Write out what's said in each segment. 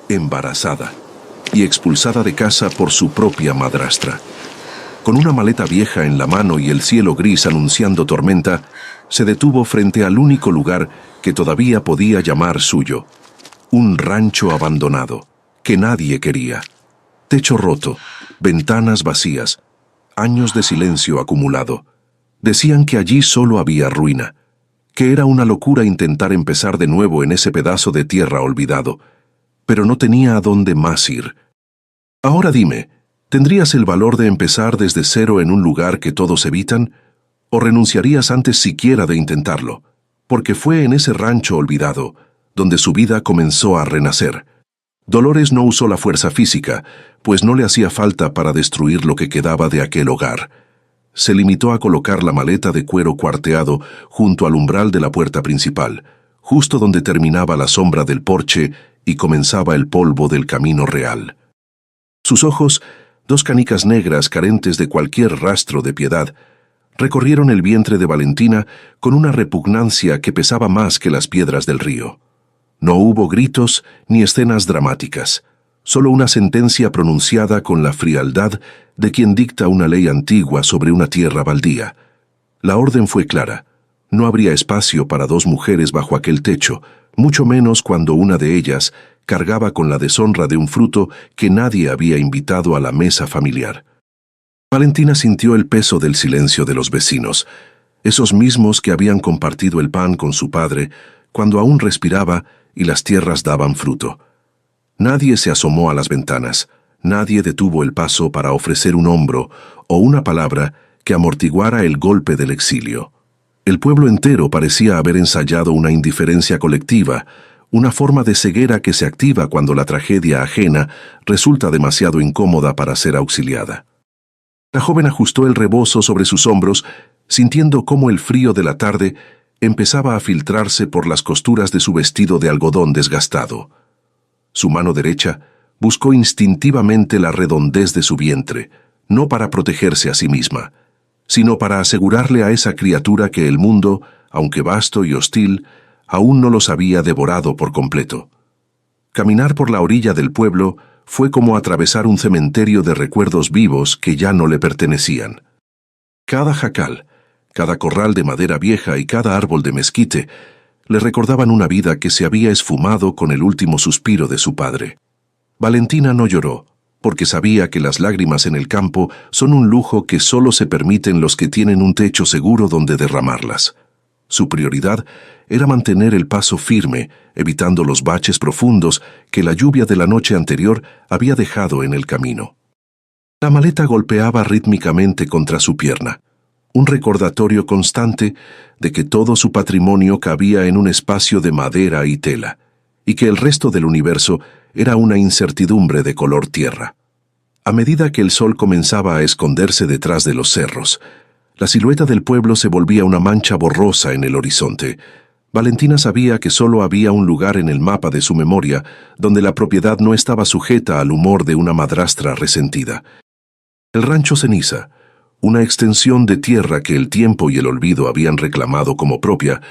embarazada y expulsada de casa por su propia madrastra. Con una maleta vieja en la mano y el cielo gris anunciando tormenta, se detuvo frente al único lugar que todavía podía llamar suyo. Un rancho abandonado, que nadie quería. Techo roto, ventanas vacías, años de silencio acumulado. Decían que allí solo había ruina, que era una locura intentar empezar de nuevo en ese pedazo de tierra olvidado, pero no tenía a dónde más ir. Ahora dime, ¿tendrías el valor de empezar desde cero en un lugar que todos evitan? ¿O renunciarías antes siquiera de intentarlo? Porque fue en ese rancho olvidado donde su vida comenzó a renacer. Dolores no usó la fuerza física, pues no le hacía falta para destruir lo que quedaba de aquel hogar. Se limitó a colocar la maleta de cuero cuarteado junto al umbral de la puerta principal, justo donde terminaba la sombra del porche y comenzaba el polvo del camino real. Sus ojos, dos canicas negras carentes de cualquier rastro de piedad, recorrieron el vientre de Valentina con una repugnancia que pesaba más que las piedras del río. No hubo gritos ni escenas dramáticas, solo una sentencia pronunciada con la frialdad de quien dicta una ley antigua sobre una tierra baldía. La orden fue clara: no habría espacio para dos mujeres bajo aquel techo, mucho menos cuando una de ellas cargaba con la deshonra de un fruto que nadie había invitado a la mesa familiar. Valentina sintió el peso del silencio de los vecinos, esos mismos que habían compartido el pan con su padre cuando aún respiraba y las tierras daban fruto. Nadie se asomó a las ventanas, nadie detuvo el paso para ofrecer un hombro o una palabra que amortiguara el golpe del exilio. El pueblo entero parecía haber ensayado una indiferencia colectiva, una forma de ceguera que se activa cuando la tragedia ajena resulta demasiado incómoda para ser auxiliada. La joven ajustó el rebozo sobre sus hombros, sintiendo cómo el frío de la tarde empezaba a filtrarse por las costuras de su vestido de algodón desgastado. Su mano derecha buscó instintivamente la redondez de su vientre, no para protegerse a sí misma, sino para asegurarle a esa criatura que el mundo, aunque vasto y hostil, aún no los había devorado por completo. Caminar por la orilla del pueblo fue como atravesar un cementerio de recuerdos vivos que ya no le pertenecían. Cada jacal, cada corral de madera vieja y cada árbol de mezquite le recordaban una vida que se había esfumado con el último suspiro de su padre. Valentina no lloró, porque sabía que las lágrimas en el campo son un lujo que solo se permiten los que tienen un techo seguro donde derramarlas. Su prioridad era mantener el paso firme, evitando los baches profundos que la lluvia de la noche anterior había dejado en el camino. La maleta golpeaba rítmicamente contra su pierna, un recordatorio constante de que todo su patrimonio cabía en un espacio de madera y tela, y que el resto del universo era una incertidumbre de color tierra. A medida que el sol comenzaba a esconderse detrás de los cerros, la silueta del pueblo se volvía una mancha borrosa en el horizonte. Valentina sabía que solo había un lugar en el mapa de su memoria donde la propiedad no estaba sujeta al humor de una madrastra resentida. El rancho Ceniza, una extensión de tierra que el tiempo y el olvido habían reclamado como propia,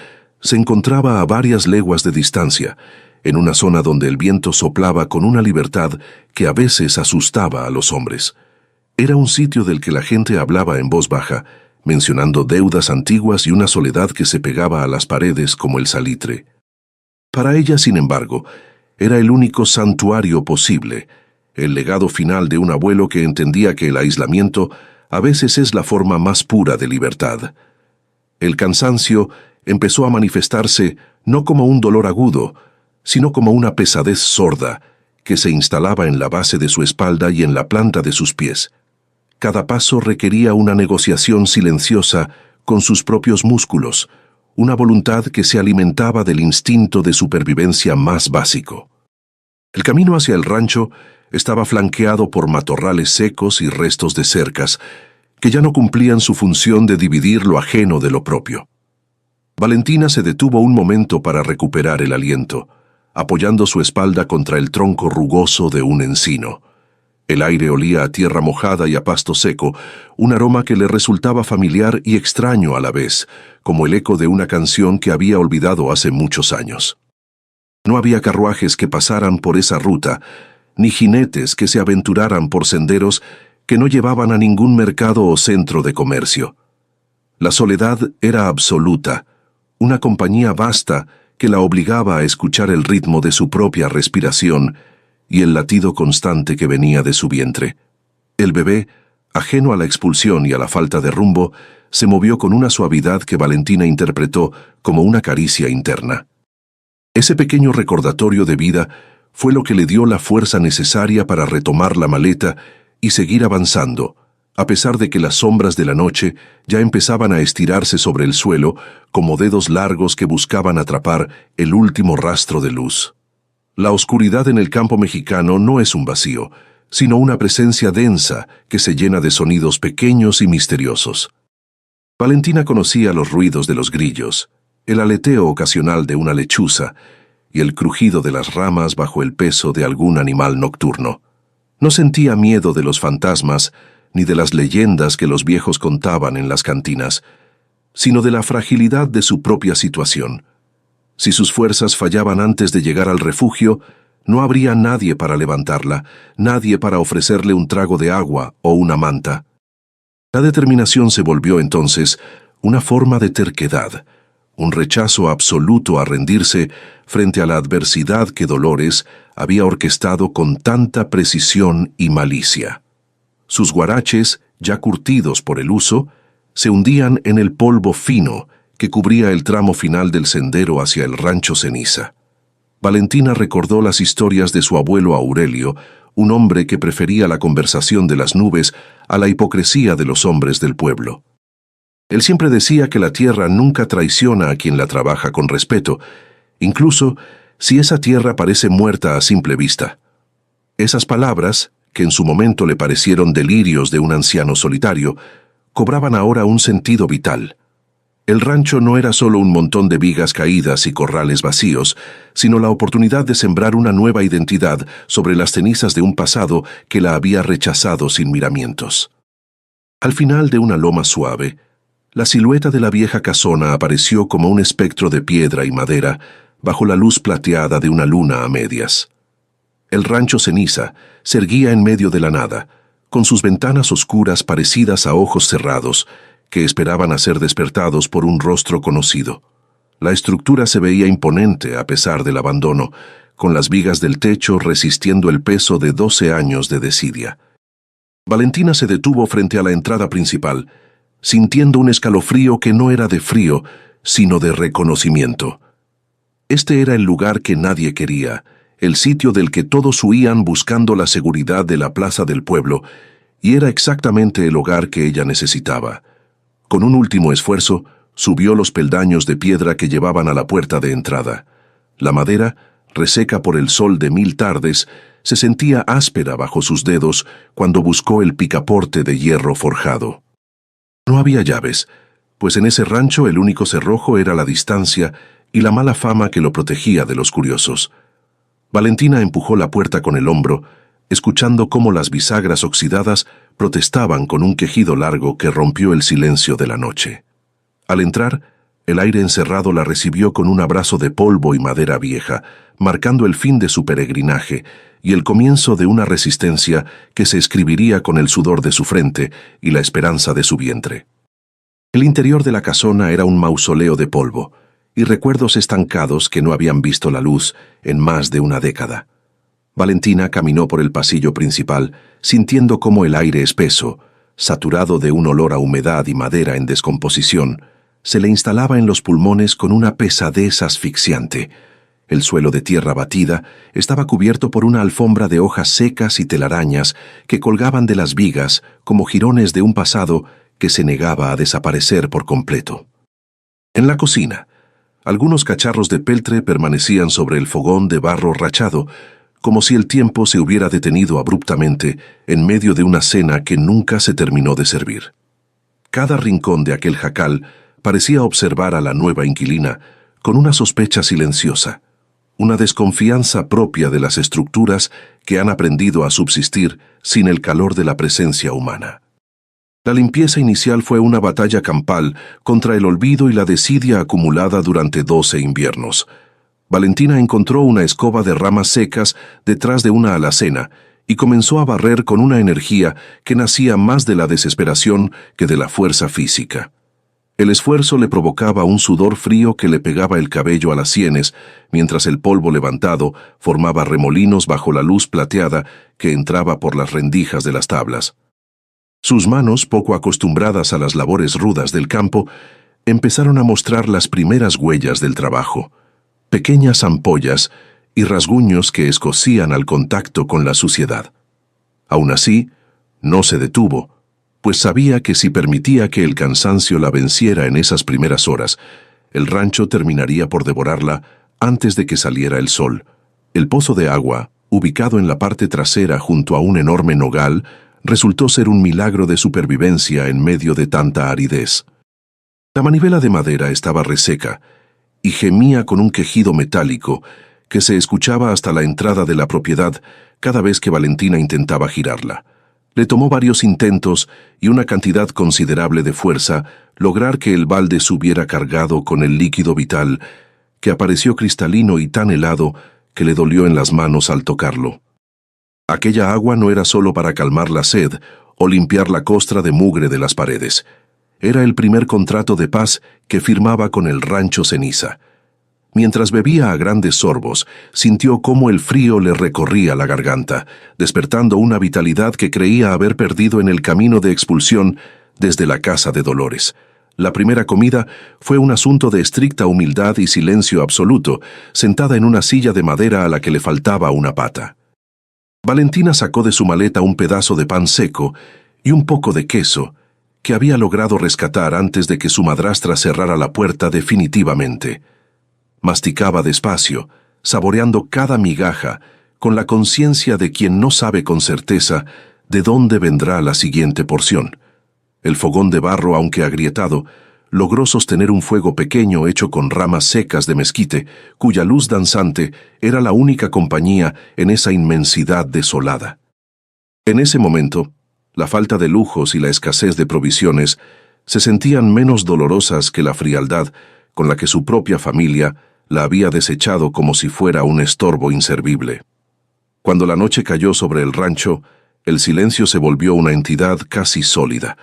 se encontraba a varias leguas de distancia, en una zona donde el viento soplaba con una libertad que a veces asustaba a los hombres. Era un sitio del que la gente hablaba en voz baja, mencionando deudas antiguas y una soledad que se pegaba a las paredes como el salitre. Para ella, sin embargo, era el único santuario posible, el legado final de un abuelo que entendía que el aislamiento a veces es la forma más pura de libertad. El cansancio empezó a manifestarse no como un dolor agudo, sino como una pesadez sorda que se instalaba en la base de su espalda y en la planta de sus pies. Cada paso requería una negociación silenciosa con sus propios músculos, una voluntad que se alimentaba del instinto de supervivencia más básico. El camino hacia el rancho estaba flanqueado por matorrales secos y restos de cercas, que ya no cumplían su función de dividir lo ajeno de lo propio. Valentina se detuvo un momento para recuperar el aliento, apoyando su espalda contra el tronco rugoso de un encino. El aire olía a tierra mojada y a pasto seco, un aroma que le resultaba familiar y extraño a la vez, como el eco de una canción que había olvidado hace muchos años. No había carruajes que pasaran por esa ruta, ni jinetes que se aventuraran por senderos que no llevaban a ningún mercado o centro de comercio. La soledad era absoluta, una compañía vasta que la obligaba a escuchar el ritmo de su propia respiración y el latido constante que venía de su vientre. El bebé, ajeno a la expulsión y a la falta de rumbo, se movió con una suavidad que Valentina interpretó como una caricia interna. Ese pequeño recordatorio de vida fue lo que le dio la fuerza necesaria para retomar la maleta y seguir avanzando, a pesar de que las sombras de la noche ya empezaban a estirarse sobre el suelo como dedos largos que buscaban atrapar el último rastro de luz. La oscuridad en el campo mexicano no es un vacío, sino una presencia densa que se llena de sonidos pequeños y misteriosos. Valentina conocía los ruidos de los grillos, el aleteo ocasional de una lechuza y el crujido de las ramas bajo el peso de algún animal nocturno. No sentía miedo de los fantasmas ni de las leyendas que los viejos contaban en las cantinas, sino de la fragilidad de su propia situación. Si sus fuerzas fallaban antes de llegar al refugio, no habría nadie para levantarla, nadie para ofrecerle un trago de agua o una manta. La determinación se volvió entonces una forma de terquedad, un rechazo absoluto a rendirse frente a la adversidad que Dolores había orquestado con tanta precisión y malicia. Sus guaraches, ya curtidos por el uso, se hundían en el polvo fino que cubría el tramo final del sendero hacia el rancho Ceniza. Valentina recordó las historias de su abuelo Aurelio, un hombre que prefería la conversación de las nubes a la hipocresía de los hombres del pueblo. Él siempre decía que la tierra nunca traiciona a quien la trabaja con respeto, incluso si esa tierra parece muerta a simple vista. Esas palabras, que en su momento le parecieron delirios de un anciano solitario, cobraban ahora un sentido vital. El rancho no era solo un montón de vigas caídas y corrales vacíos, sino la oportunidad de sembrar una nueva identidad sobre las cenizas de un pasado que la había rechazado sin miramientos. Al final de una loma suave, la silueta de la vieja casona apareció como un espectro de piedra y madera bajo la luz plateada de una luna a medias. El rancho Ceniza se erguía en medio de la nada, con sus ventanas oscuras parecidas a ojos cerrados, que esperaban a ser despertados por un rostro conocido. La estructura se veía imponente a pesar del abandono, con las vigas del techo resistiendo el peso de 12 años de desidia. Valentina se detuvo frente a la entrada principal, sintiendo un escalofrío que no era de frío, sino de reconocimiento. Este era el lugar que nadie quería, el sitio del que todos huían buscando la seguridad de la plaza del pueblo, y era exactamente el hogar que ella necesitaba. Con un último esfuerzo, subió los peldaños de piedra que llevaban a la puerta de entrada. La madera, reseca por el sol de 1000 tardes, se sentía áspera bajo sus dedos cuando buscó el picaporte de hierro forjado. No había llaves, pues en ese rancho el único cerrojo era la distancia y la mala fama que lo protegía de los curiosos. Valentina empujó la puerta con el hombro, escuchando cómo las bisagras oxidadas protestaban con un quejido largo que rompió el silencio de la noche. Al entrar, el aire encerrado la recibió con un abrazo de polvo y madera vieja, marcando el fin de su peregrinaje y el comienzo de una resistencia que se escribiría con el sudor de su frente y la esperanza de su vientre. El interior de la casona era un mausoleo de polvo y recuerdos estancados que no habían visto la luz en más de una década. Valentina caminó por el pasillo principal, sintiendo cómo el aire espeso, saturado de un olor a humedad y madera en descomposición, se le instalaba en los pulmones con una pesadez asfixiante. El suelo de tierra batida estaba cubierto por una alfombra de hojas secas y telarañas que colgaban de las vigas como jirones de un pasado que se negaba a desaparecer por completo. En la cocina, algunos cacharros de peltre permanecían sobre el fogón de barro rachado, como si el tiempo se hubiera detenido abruptamente en medio de una cena que nunca se terminó de servir. Cada rincón de aquel jacal parecía observar a la nueva inquilina con una sospecha silenciosa, una desconfianza propia de las estructuras que han aprendido a subsistir sin el calor de la presencia humana. La limpieza inicial fue una batalla campal contra el olvido y la desidia acumulada durante 12 inviernos. Valentina encontró una escoba de ramas secas detrás de una alacena y comenzó a barrer con una energía que nacía más de la desesperación que de la fuerza física. El esfuerzo le provocaba un sudor frío que le pegaba el cabello a las sienes, mientras el polvo levantado formaba remolinos bajo la luz plateada que entraba por las rendijas de las tablas. Sus manos, poco acostumbradas a las labores rudas del campo, empezaron a mostrar las primeras huellas del trabajo, pequeñas ampollas y rasguños que escocían al contacto con la suciedad. Aún así, no se detuvo, pues sabía que si permitía que el cansancio la venciera en esas primeras horas, el rancho terminaría por devorarla antes de que saliera el sol. El pozo de agua, ubicado en la parte trasera junto a un enorme nogal, resultó ser un milagro de supervivencia en medio de tanta aridez. La manivela de madera estaba reseca y gemía con un quejido metálico que se escuchaba hasta la entrada de la propiedad cada vez que Valentina intentaba girarla. Le tomó varios intentos y una cantidad considerable de fuerza lograr que el balde se hubiera cargado con el líquido vital, que apareció cristalino y tan helado que le dolió en las manos al tocarlo. Aquella agua no era solo para calmar la sed o limpiar la costra de mugre de las paredes. Era el primer contrato de paz que firmaba con el rancho Ceniza. Mientras bebía a grandes sorbos, sintió cómo el frío le recorría la garganta, despertando una vitalidad que creía haber perdido en el camino de expulsión desde la casa de Dolores. La primera comida fue un asunto de estricta humildad y silencio absoluto, sentada en una silla de madera a la que le faltaba una pata. Valentina sacó de su maleta un pedazo de pan seco y un poco de queso, que había logrado rescatar antes de que su madrastra cerrara la puerta definitivamente. Masticaba despacio, saboreando cada migaja, con la conciencia de quien no sabe con certeza de dónde vendrá la siguiente porción. El fogón de barro, aunque agrietado, logró sostener un fuego pequeño hecho con ramas secas de mezquite, cuya luz danzante era la única compañía en esa inmensidad desolada. En ese momento, la falta de lujos y la escasez de provisiones se sentían menos dolorosas que la frialdad con la que su propia familia la había desechado como si fuera un estorbo inservible. Cuando la noche cayó sobre el rancho, el silencio se volvió una entidad casi sólida,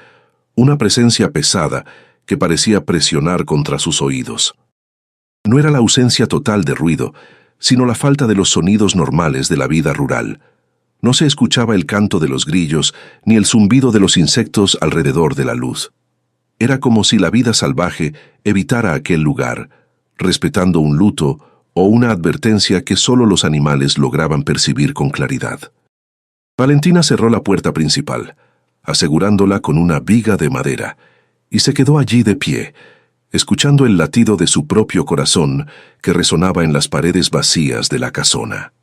una presencia pesada que parecía presionar contra sus oídos. No era la ausencia total de ruido, sino la falta de los sonidos normales de la vida rural. No se escuchaba el canto de los grillos ni el zumbido de los insectos alrededor de la luz. Era como si la vida salvaje evitara aquel lugar, respetando un luto o una advertencia que solo los animales lograban percibir con claridad. Valentina cerró la puerta principal, asegurándola con una viga de madera, y se quedó allí de pie, escuchando el latido de su propio corazón que resonaba en las paredes vacías de la casona.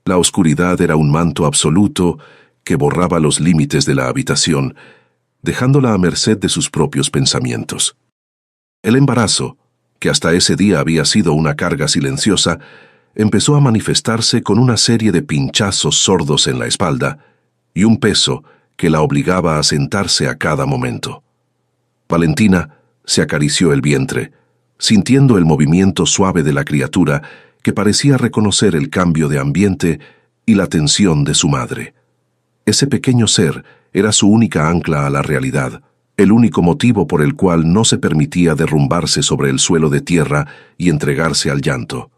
La oscuridad era un manto absoluto que borraba los límites de la habitación, dejándola a merced de sus propios pensamientos. El embarazo, que hasta ese día había sido una carga silenciosa, empezó a manifestarse con una serie de pinchazos sordos en la espalda y un peso que la obligaba a sentarse a cada momento. Valentina se acarició el vientre, sintiendo el movimiento suave de la criatura que parecía reconocer el cambio de ambiente y la tensión de su madre. Ese pequeño ser era su única ancla a la realidad, el único motivo por el cual no se permitía derrumbarse sobre el suelo de tierra y entregarse al llanto.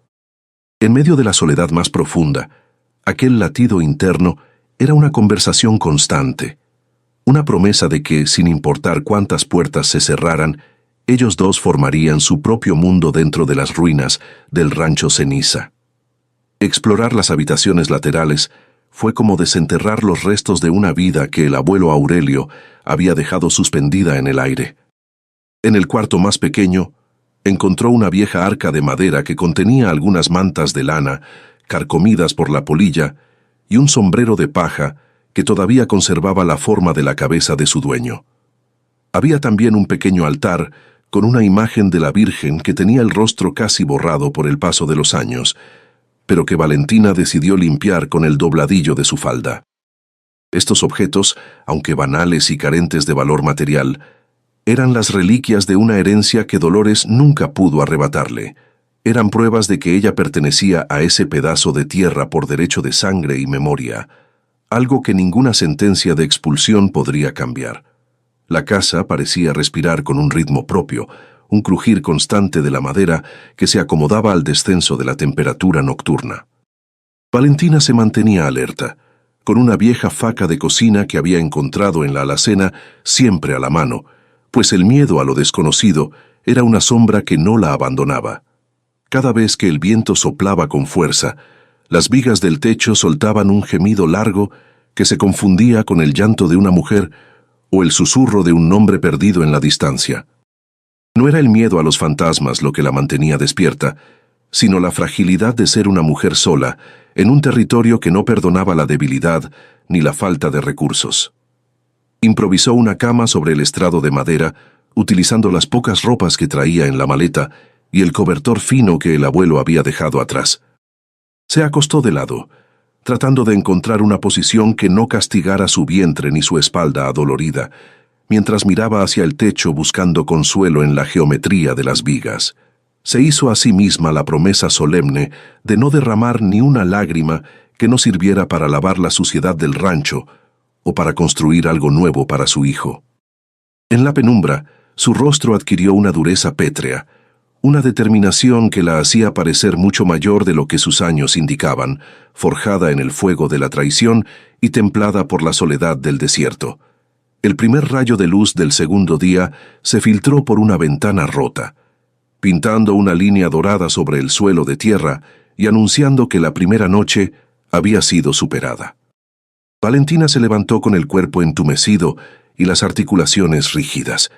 En medio de la soledad más profunda, aquel latido interno era una conversación constante, una promesa de que, sin importar cuántas puertas se cerraran, ellos dos formarían su propio mundo dentro de las ruinas del rancho Ceniza. Explorar las habitaciones laterales fue como desenterrar los restos de una vida que el abuelo Aurelio había dejado suspendida en el aire. En el cuarto más pequeño, encontró una vieja arca de madera que contenía algunas mantas de lana, carcomidas por la polilla, y un sombrero de paja que todavía conservaba la forma de la cabeza de su dueño. Había también un pequeño altar con una imagen de la Virgen que tenía el rostro casi borrado por el paso de los años, pero que Valentina decidió limpiar con el dobladillo de su falda. Estos objetos, aunque banales y carentes de valor material, eran las reliquias de una herencia que Dolores nunca pudo arrebatarle, eran pruebas de que ella pertenecía a ese pedazo de tierra por derecho de sangre y memoria, algo que ninguna sentencia de expulsión podría cambiar. La casa parecía respirar con un ritmo propio, un crujir constante de la madera que se acomodaba al descenso de la temperatura nocturna. Valentina se mantenía alerta, con una vieja faca de cocina que había encontrado en la alacena siempre a la mano, pues el miedo a lo desconocido era una sombra que no la abandonaba. Cada vez que el viento soplaba con fuerza, las vigas del techo soltaban un gemido largo que se confundía con el llanto de una mujer o el susurro de un nombre perdido en la distancia. No era el miedo a los fantasmas lo que la mantenía despierta, sino la fragilidad de ser una mujer sola, en un territorio que no perdonaba la debilidad ni la falta de recursos. Improvisó una cama sobre el estrado de madera, utilizando las pocas ropas que traía en la maleta y el cobertor fino que el abuelo había dejado atrás. Se acostó de lado, tratando de encontrar una posición que no castigara su vientre ni su espalda adolorida, mientras miraba hacia el techo buscando consuelo en la geometría de las vigas. Se hizo a sí misma la promesa solemne de no derramar ni una lágrima que no sirviera para lavar la suciedad del rancho o para construir algo nuevo para su hijo. En la penumbra, su rostro adquirió una dureza pétrea, una determinación que la hacía parecer mucho mayor de lo que sus años indicaban, forjada en el fuego de la traición y templada por la soledad del desierto. El primer rayo de luz del segundo día se filtró por una ventana rota, pintando una línea dorada sobre el suelo de tierra y anunciando que la primera noche había sido superada. Valentina se levantó con el cuerpo entumecido y las articulaciones rígidas,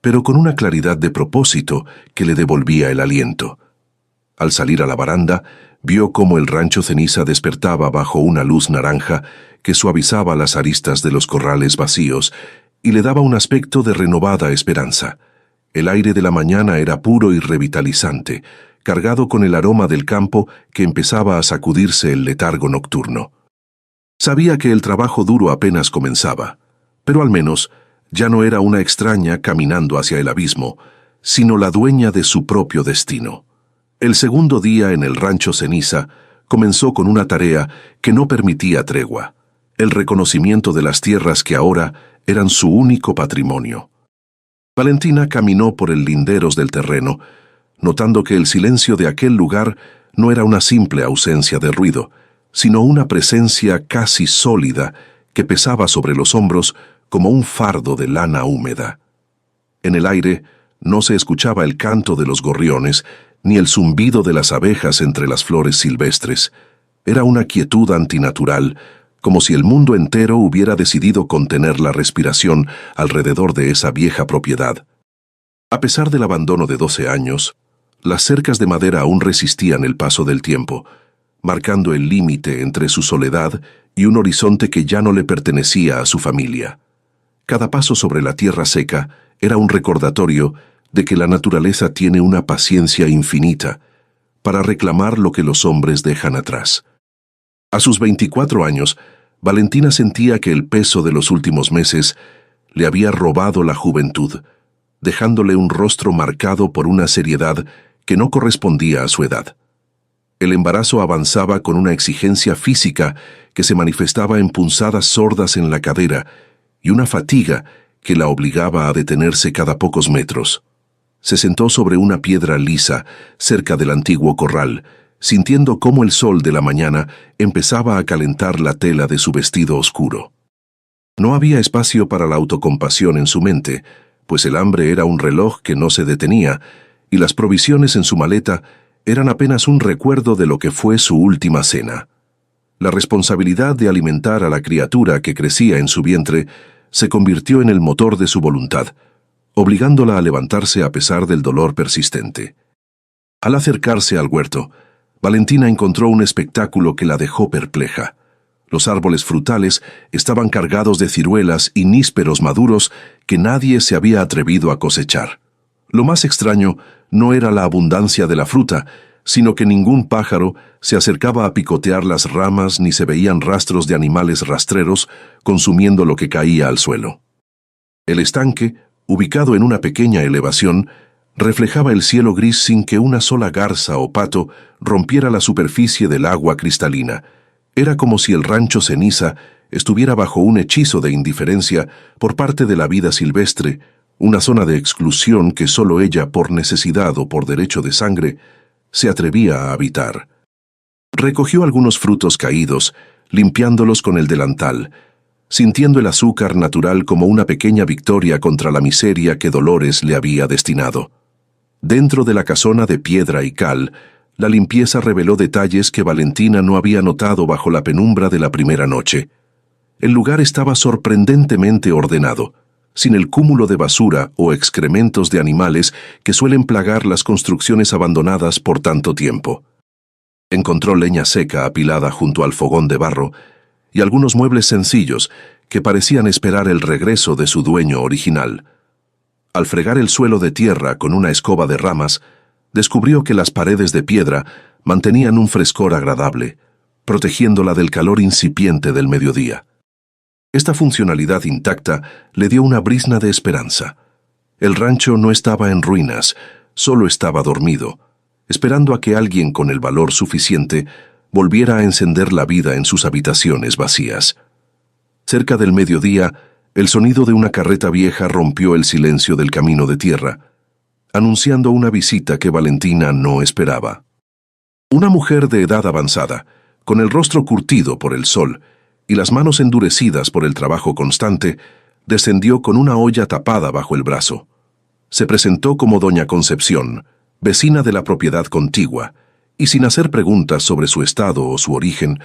pero con una claridad de propósito que le devolvía el aliento. Al salir a la baranda, vio cómo el rancho Ceniza despertaba bajo una luz naranja que suavizaba las aristas de los corrales vacíos y le daba un aspecto de renovada esperanza. El aire de la mañana era puro y revitalizante, cargado con el aroma del campo que empezaba a sacudirse el letargo nocturno. Sabía que el trabajo duro apenas comenzaba, pero al menos ya no era una extraña caminando hacia el abismo, sino la dueña de su propio destino. El segundo día en el rancho Ceniza comenzó con una tarea que no permitía tregua: el reconocimiento de las tierras que ahora eran su único patrimonio. Valentina caminó por el linderos del terreno, notando que el silencio de aquel lugar no era una simple ausencia de ruido, sino una presencia casi sólida que pesaba sobre los hombros como un fardo de lana húmeda. En el aire no se escuchaba el canto de los gorriones ni el zumbido de las abejas entre las flores silvestres. Era una quietud antinatural, como si el mundo entero hubiera decidido contener la respiración alrededor de esa vieja propiedad. A pesar del abandono de 12 años, las cercas de madera aún resistían el paso del tiempo, marcando el límite entre su soledad y un horizonte que ya no le pertenecía a su familia. Cada paso sobre la tierra seca era un recordatorio de que la naturaleza tiene una paciencia infinita para reclamar lo que los hombres dejan atrás. A sus 24 años, Valentina sentía que el peso de los últimos meses le había robado la juventud, dejándole un rostro marcado por una seriedad que no correspondía a su edad. El embarazo avanzaba con una exigencia física que se manifestaba en punzadas sordas en la cadera y una fatiga que la obligaba a detenerse cada pocos metros. Se sentó sobre una piedra lisa cerca del antiguo corral, sintiendo cómo el sol de la mañana empezaba a calentar la tela de su vestido oscuro. No había espacio para la autocompasión en su mente, pues el hambre era un reloj que no se detenía, y las provisiones en su maleta eran apenas un recuerdo de lo que fue su última cena. La responsabilidad de alimentar a la criatura que crecía en su vientre se convirtió en el motor de su voluntad, obligándola a levantarse a pesar del dolor persistente. Al acercarse al huerto, Valentina encontró un espectáculo que la dejó perpleja. Los árboles frutales estaban cargados de ciruelas y nísperos maduros que nadie se había atrevido a cosechar. Lo más extraño no era la abundancia de la fruta, sino que ningún pájaro se acercaba a picotear las ramas ni se veían rastros de animales rastreros consumiendo lo que caía al suelo. El estanque, ubicado en una pequeña elevación, reflejaba el cielo gris sin que una sola garza o pato rompiera la superficie del agua cristalina. Era como si el rancho Ceniza estuviera bajo un hechizo de indiferencia por parte de la vida silvestre, una zona de exclusión que solo ella, por necesidad o por derecho de sangre, se atrevía a habitar. Recogió algunos frutos caídos, limpiándolos con el delantal, sintiendo el azúcar natural como una pequeña victoria contra la miseria que Dolores le había destinado. Dentro de la casona de piedra y cal, la limpieza reveló detalles que Valentina no había notado bajo la penumbra de la primera noche. El lugar estaba sorprendentemente ordenado, sin el cúmulo de basura o excrementos de animales que suelen plagar las construcciones abandonadas por tanto tiempo. Encontró leña seca apilada junto al fogón de barro y algunos muebles sencillos que parecían esperar el regreso de su dueño original. Al fregar el suelo de tierra con una escoba de ramas, descubrió que las paredes de piedra mantenían un frescor agradable, protegiéndola del calor incipiente del mediodía. Esta funcionalidad intacta le dio una brizna de esperanza. El rancho no estaba en ruinas, solo estaba dormido, esperando a que alguien con el valor suficiente volviera a encender la vida en sus habitaciones vacías. Cerca del mediodía, el sonido de una carreta vieja rompió el silencio del camino de tierra, anunciando una visita que Valentina no esperaba. Una mujer de edad avanzada, con el rostro curtido por el sol y las manos endurecidas por el trabajo constante, descendió con una olla tapada bajo el brazo. Se presentó como doña Concepción, vecina de la propiedad contigua, y sin hacer preguntas sobre su estado o su origen,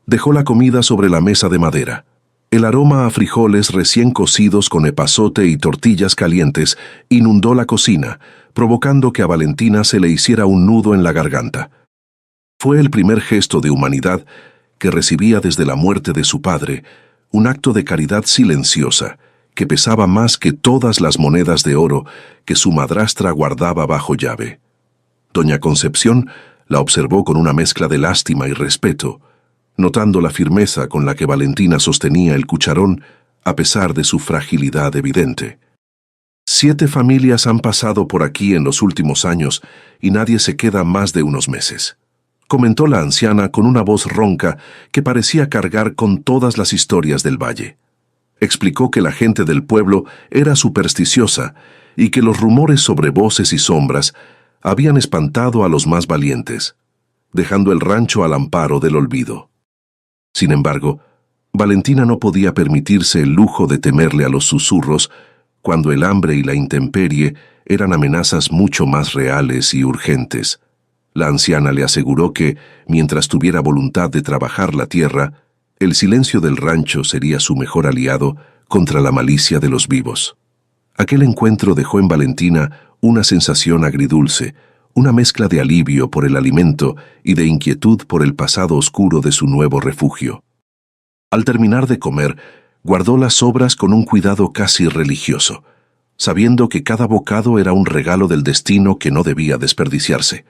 dejó la comida sobre la mesa de madera. El aroma a frijoles recién cocidos con epazote y tortillas calientes inundó la cocina, provocando que a Valentina se le hiciera un nudo en la garganta. Fue el primer gesto de humanidad que recibía desde la muerte de su padre, un acto de caridad silenciosa, que pesaba más que todas las monedas de oro que su madrastra guardaba bajo llave. Doña Concepción la observó con una mezcla de lástima y respeto, notando la firmeza con la que Valentina sostenía el cucharón a pesar de su fragilidad evidente. 7 familias han pasado por aquí en los últimos años y nadie se queda más de unos meses, comentó la anciana con una voz ronca que parecía cargar con todas las historias del valle. Explicó que la gente del pueblo era supersticiosa y que los rumores sobre voces y sombras habían espantado a los más valientes, dejando el rancho al amparo del olvido. Sin embargo, Valentina no podía permitirse el lujo de temerle a los susurros cuando el hambre y la intemperie eran amenazas mucho más reales y urgentes. La anciana le aseguró que, mientras tuviera voluntad de trabajar la tierra, el silencio del rancho sería su mejor aliado contra la malicia de los vivos. Aquel encuentro dejó en Valentina una sensación agridulce, una mezcla de alivio por el alimento y de inquietud por el pasado oscuro de su nuevo refugio. Al terminar de comer, guardó las sobras con un cuidado casi religioso, sabiendo que cada bocado era un regalo del destino que no debía desperdiciarse.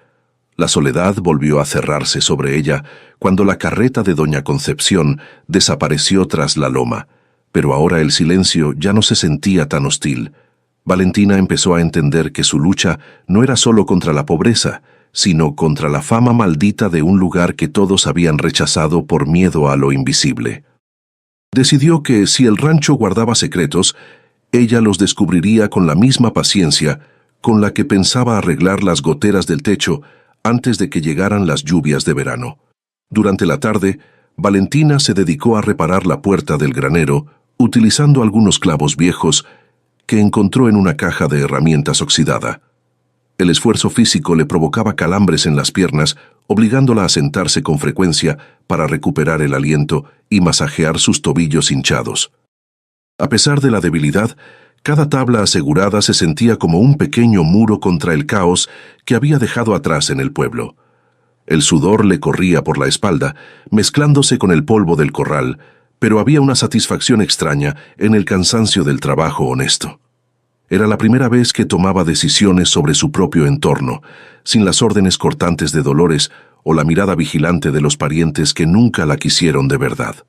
La soledad volvió a cerrarse sobre ella cuando la carreta de doña Concepción desapareció tras la loma, pero ahora el silencio ya no se sentía tan hostil. Valentina empezó a entender que su lucha no era solo contra la pobreza, sino contra la fama maldita de un lugar que todos habían rechazado por miedo a lo invisible. Decidió que si el rancho guardaba secretos, ella los descubriría con la misma paciencia con la que pensaba arreglar las goteras del techo antes de que llegaran las lluvias de verano. Durante la tarde, Valentina se dedicó a reparar la puerta del granero, utilizando algunos clavos viejos que encontró en una caja de herramientas oxidada. El esfuerzo físico le provocaba calambres en las piernas, obligándola a sentarse con frecuencia para recuperar el aliento y masajear sus tobillos hinchados. A pesar de la debilidad, cada tabla asegurada se sentía como un pequeño muro contra el caos que había dejado atrás en el pueblo. El sudor le corría por la espalda, mezclándose con el polvo del corral, pero había una satisfacción extraña en el cansancio del trabajo honesto. Era la primera vez que tomaba decisiones sobre su propio entorno, sin las órdenes cortantes de Dolores o la mirada vigilante de los parientes que nunca la quisieron de verdad.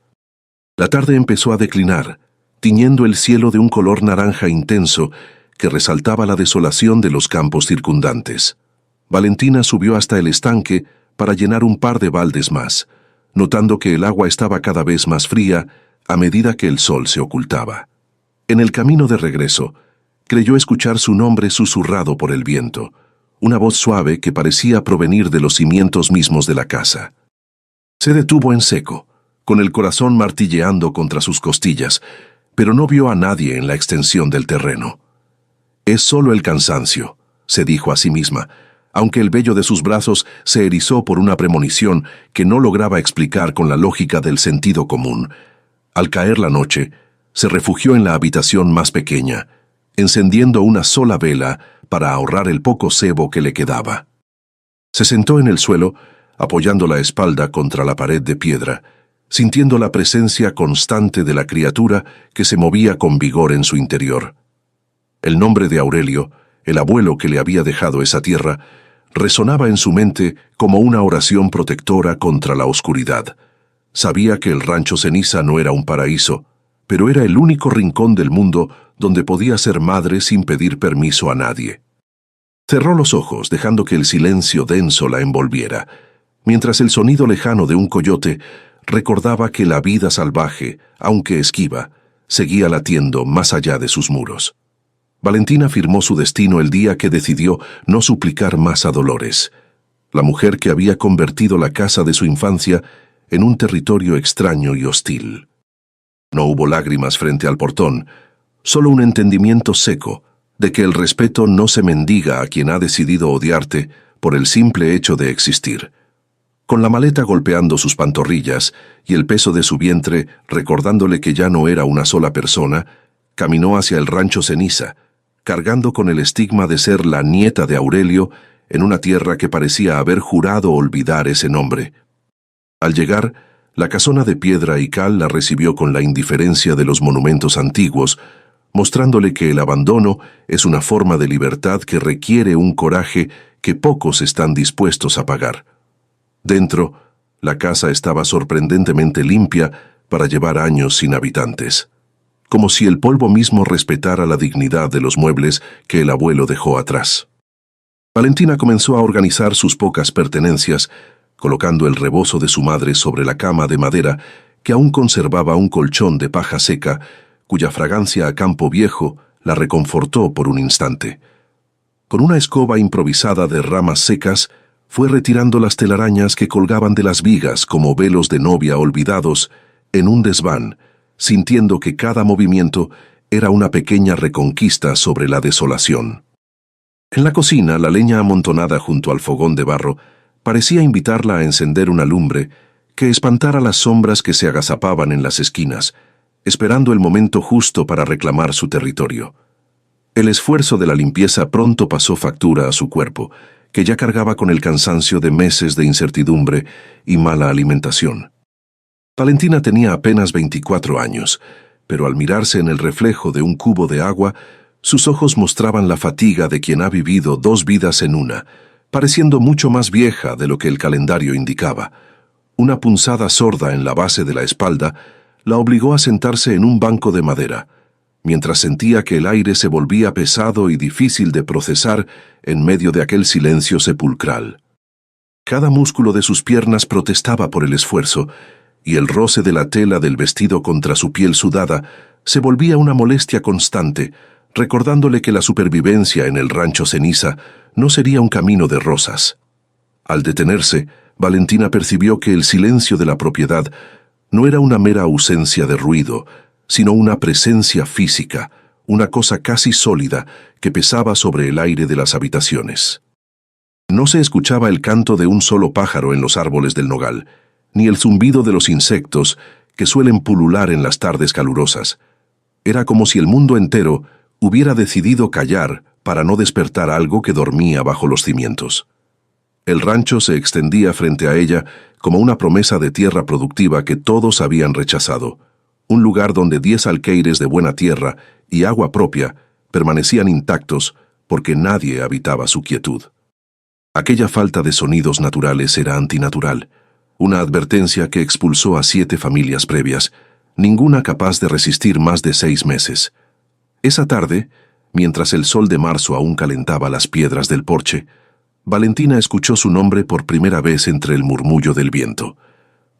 La tarde empezó a declinar, tiñendo el cielo de un color naranja intenso que resaltaba la desolación de los campos circundantes. Valentina subió hasta el estanque para llenar un par de baldes más, notando que el agua estaba cada vez más fría a medida que el sol se ocultaba. En el camino de regreso, creyó escuchar su nombre susurrado por el viento, una voz suave que parecía provenir de los cimientos mismos de la casa. Se detuvo en seco, con el corazón martilleando contra sus costillas, pero no vio a nadie en la extensión del terreno. «Es solo el cansancio», se dijo a sí misma, aunque el vello de sus brazos se erizó por una premonición que no lograba explicar con la lógica del sentido común. Al caer la noche, se refugió en la habitación más pequeña, encendiendo una sola vela para ahorrar el poco sebo que le quedaba. Se sentó en el suelo, apoyando la espalda contra la pared de piedra, sintiendo la presencia constante de la criatura que se movía con vigor en su interior. El nombre de Aurelio, el abuelo que le había dejado esa tierra, resonaba en su mente como una oración protectora contra la oscuridad. Sabía que el rancho Ceniza no era un paraíso, pero era el único rincón del mundo donde podía ser madre sin pedir permiso a nadie. Cerró los ojos, dejando que el silencio denso la envolviera, mientras el sonido lejano de un coyote recordaba que la vida salvaje, aunque esquiva, seguía latiendo más allá de sus muros. Valentina firmó su destino el día que decidió no suplicar más a Dolores, la mujer que había convertido la casa de su infancia en un territorio extraño y hostil. No hubo lágrimas frente al portón, solo un entendimiento seco de que el respeto no se mendiga a quien ha decidido odiarte por el simple hecho de existir. Con la maleta golpeando sus pantorrillas y el peso de su vientre recordándole que ya no era una sola persona, caminó hacia el rancho Ceniza, cargando con el estigma de ser la nieta de Aurelio en una tierra que parecía haber jurado olvidar ese nombre. Al llegar, la casona de piedra y cal la recibió con la indiferencia de los monumentos antiguos, mostrándole que el abandono es una forma de libertad que requiere un coraje que pocos están dispuestos a pagar. Dentro, la casa estaba sorprendentemente limpia para llevar años sin habitantes, como si el polvo mismo respetara la dignidad de los muebles que el abuelo dejó atrás. Valentina comenzó a organizar sus pocas pertenencias, colocando el rebozo de su madre sobre la cama de madera que aún conservaba un colchón de paja seca, cuya fragancia a campo viejo la reconfortó por un instante. Con una escoba improvisada de ramas secas, fue retirando las telarañas que colgaban de las vigas como velos de novia olvidados en un desván, sintiendo que cada movimiento era una pequeña reconquista sobre la desolación. En la cocina, la leña amontonada junto al fogón de barro parecía invitarla a encender una lumbre que espantara las sombras que se agazapaban en las esquinas, esperando el momento justo para reclamar su territorio. El esfuerzo de la limpieza pronto pasó factura a su cuerpo, que ya cargaba con el cansancio de meses de incertidumbre y mala alimentación. Valentina tenía apenas 24 años, pero al mirarse en el reflejo de un cubo de agua, sus ojos mostraban la fatiga de quien ha vivido 2 vidas en una, pareciendo mucho más vieja de lo que el calendario indicaba. Una punzada sorda en la base de la espalda la obligó a sentarse en un banco de madera, mientras sentía que el aire se volvía pesado y difícil de procesar en medio de aquel silencio sepulcral. Cada músculo de sus piernas protestaba por el esfuerzo, y el roce de la tela del vestido contra su piel sudada se volvía una molestia constante, recordándole que la supervivencia en el rancho Ceniza no sería un camino de rosas. Al detenerse, Valentina percibió que el silencio de la propiedad no era una mera ausencia de ruido, sino una presencia física, una cosa casi sólida que pesaba sobre el aire de las habitaciones. No se escuchaba el canto de un solo pájaro en los árboles del nogal, ni el zumbido de los insectos que suelen pulular en las tardes calurosas. Era como si el mundo entero hubiera decidido callar para no despertar algo que dormía bajo los cimientos. El rancho se extendía frente a ella como una promesa de tierra productiva que todos habían rechazado, un lugar donde 10 alqueires de buena tierra y agua propia permanecían intactos porque nadie habitaba su quietud. Aquella falta de sonidos naturales era antinatural, una advertencia que expulsó a 7 familias previas, ninguna capaz de resistir más de 6 meses. Esa tarde, mientras el sol de marzo aún calentaba las piedras del porche, Valentina escuchó su nombre por primera vez entre el murmullo del viento.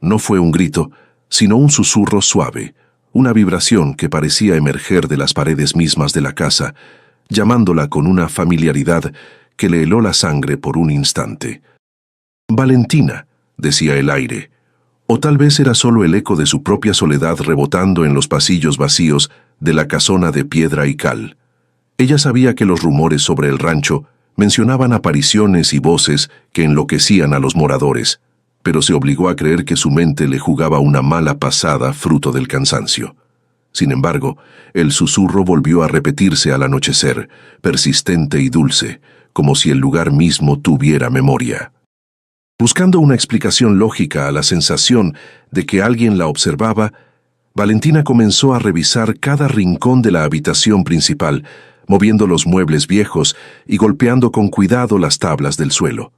No fue un grito, sino un susurro suave, una vibración que parecía emerger de las paredes mismas de la casa, llamándola con una familiaridad que le heló la sangre por un instante. «Valentina», decía el aire, o tal vez era solo el eco de su propia soledad rebotando en los pasillos vacíos de la casona de piedra y cal. Ella sabía que los rumores sobre el rancho mencionaban apariciones y voces que enloquecían a los moradores, pero se obligó a creer que su mente le jugaba una mala pasada fruto del cansancio. Sin embargo, el susurro volvió a repetirse al anochecer, persistente y dulce, como si el lugar mismo tuviera memoria. Buscando una explicación lógica a la sensación de que alguien la observaba, Valentina comenzó a revisar cada rincón de la habitación principal, moviendo los muebles viejos y golpeando con cuidado las tablas del suelo.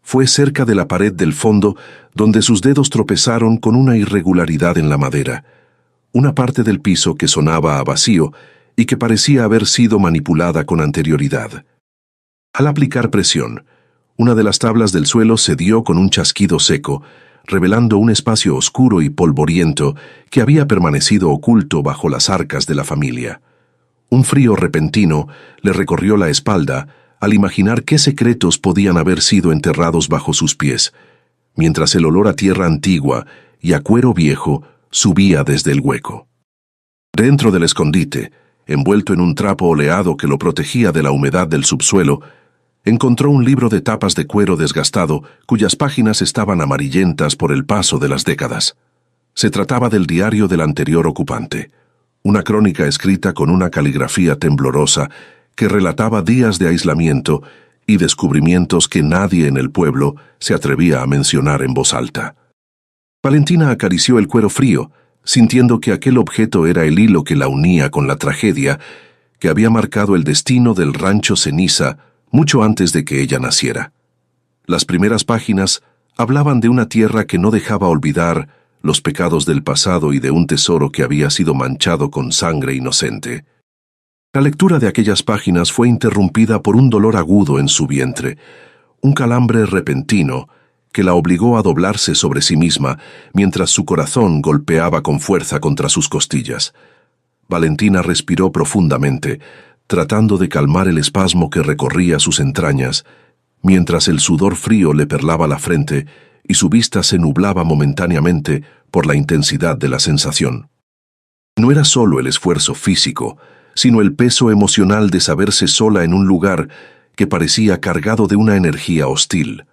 Fue cerca de la pared del fondo donde sus dedos tropezaron con una irregularidad en la madera, una parte del piso que sonaba a vacío y que parecía haber sido manipulada con anterioridad. Al aplicar presión, una de las tablas del suelo cedió con un chasquido seco, revelando un espacio oscuro y polvoriento que había permanecido oculto bajo las arcas de la familia. Un frío repentino le recorrió la espalda al imaginar qué secretos podían haber sido enterrados bajo sus pies, mientras el olor a tierra antigua y a cuero viejo subía desde el hueco. Dentro del escondite, envuelto en un trapo oleado que lo protegía de la humedad del subsuelo, encontró un libro de tapas de cuero desgastado cuyas páginas estaban amarillentas por el paso de las décadas. Se trataba del diario del anterior ocupante, una crónica escrita con una caligrafía temblorosa que relataba días de aislamiento y descubrimientos que nadie en el pueblo se atrevía a mencionar en voz alta. Valentina acarició el cuero frío, sintiendo que aquel objeto era el hilo que la unía con la tragedia que había marcado el destino del rancho Ceniza mucho antes de que ella naciera. Las primeras páginas hablaban de una tierra que no dejaba olvidar los pecados del pasado y de un tesoro que había sido manchado con sangre inocente. La lectura de aquellas páginas fue interrumpida por un dolor agudo en su vientre, un calambre repentino que la obligó a doblarse sobre sí misma mientras su corazón golpeaba con fuerza contra sus costillas. Valentina respiró profundamente, tratando de calmar el espasmo que recorría sus entrañas, mientras el sudor frío le perlaba la frente y su vista se nublaba momentáneamente por la intensidad de la sensación. No era solo el esfuerzo físico, sino el peso emocional de saberse sola en un lugar que parecía cargado de una energía hostil,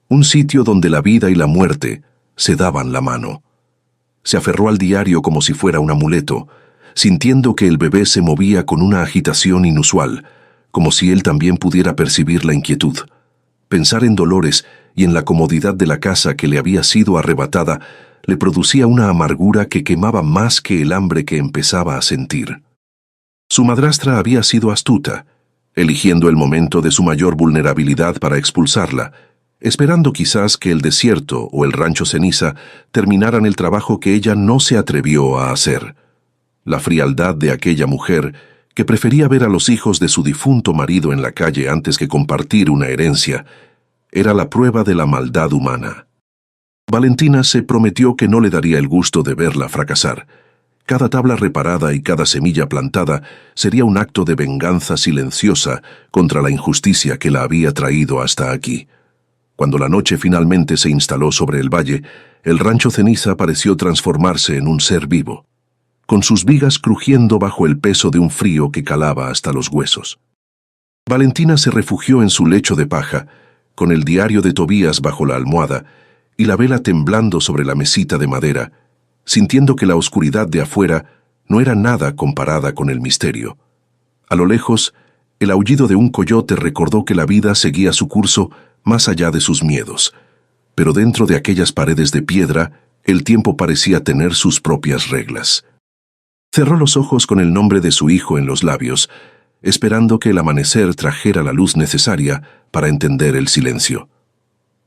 un sitio donde la vida y la muerte se daban la mano. Se aferró al diario como si fuera un amuleto, sintiendo que el bebé se movía con una agitación inusual, como si él también pudiera percibir la inquietud. Pensar en Dolores y en la comodidad de la casa que le había sido arrebatada le producía una amargura que quemaba más que el hambre que empezaba a sentir. Su madrastra había sido astuta, eligiendo el momento de su mayor vulnerabilidad para expulsarla, esperando quizás que el desierto o el rancho Ceniza terminaran el trabajo que ella no se atrevió a hacer. La frialdad de aquella mujer, que prefería ver a los hijos de su difunto marido en la calle antes que compartir una herencia, era la prueba de la maldad humana. Valentina se prometió que no le daría el gusto de verla fracasar. Cada tabla reparada y cada semilla plantada sería un acto de venganza silenciosa contra la injusticia que la había traído hasta aquí. Cuando la noche finalmente se instaló sobre el valle, el rancho Ceniza pareció transformarse en un ser vivo, con sus vigas crujiendo bajo el peso de un frío que calaba hasta los huesos. Valentina se refugió en su lecho de paja, con el diario de Tobías bajo la almohada y la vela temblando sobre la mesita de madera, sintiendo que la oscuridad de afuera no era nada comparada con el misterio. A lo lejos, el aullido de un coyote recordó que la vida seguía su curso más allá de sus miedos, pero dentro de aquellas paredes de piedra, el tiempo parecía tener sus propias reglas. Cerró los ojos con el nombre de su hijo en los labios, esperando que el amanecer trajera la luz necesaria para entender el silencio.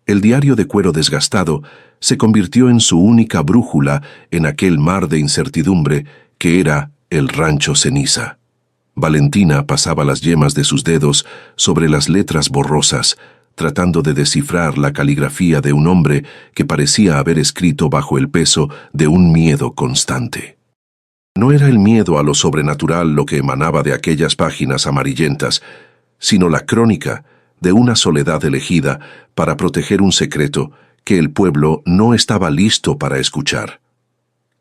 El diario de cuero desgastado se convirtió en su única brújula en aquel mar de incertidumbre que era el rancho Ceniza. Valentina pasaba las yemas de sus dedos sobre las letras borrosas, tratando de descifrar la caligrafía de un hombre que parecía haber escrito bajo el peso de un miedo constante. No era el miedo a lo sobrenatural lo que emanaba de aquellas páginas amarillentas, sino la crónica de una soledad elegida para proteger un secreto que el pueblo no estaba listo para escuchar.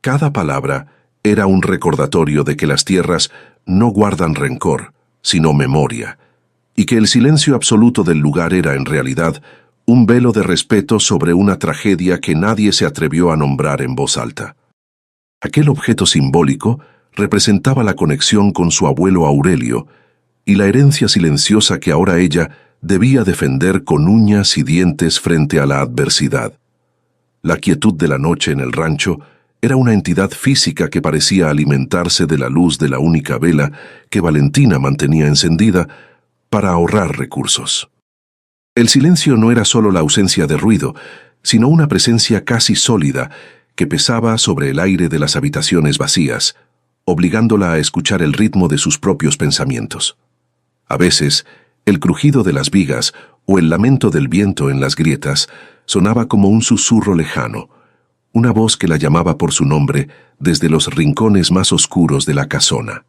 Cada palabra era un recordatorio de que las tierras no guardan rencor, sino memoria, y que el silencio absoluto del lugar era, en realidad, un velo de respeto sobre una tragedia que nadie se atrevió a nombrar en voz alta. Aquel objeto simbólico representaba la conexión con su abuelo Aurelio y la herencia silenciosa que ahora ella debía defender con uñas y dientes frente a la adversidad. La quietud de la noche en el rancho era una entidad física que parecía alimentarse de la luz de la única vela que Valentina mantenía encendida para ahorrar recursos. El silencio no era solo la ausencia de ruido, sino una presencia casi sólida que pesaba sobre el aire de las habitaciones vacías, obligándola a escuchar el ritmo de sus propios pensamientos. A veces, el crujido de las vigas o el lamento del viento en las grietas sonaba como un susurro lejano, una voz que la llamaba por su nombre desde los rincones más oscuros de la casona.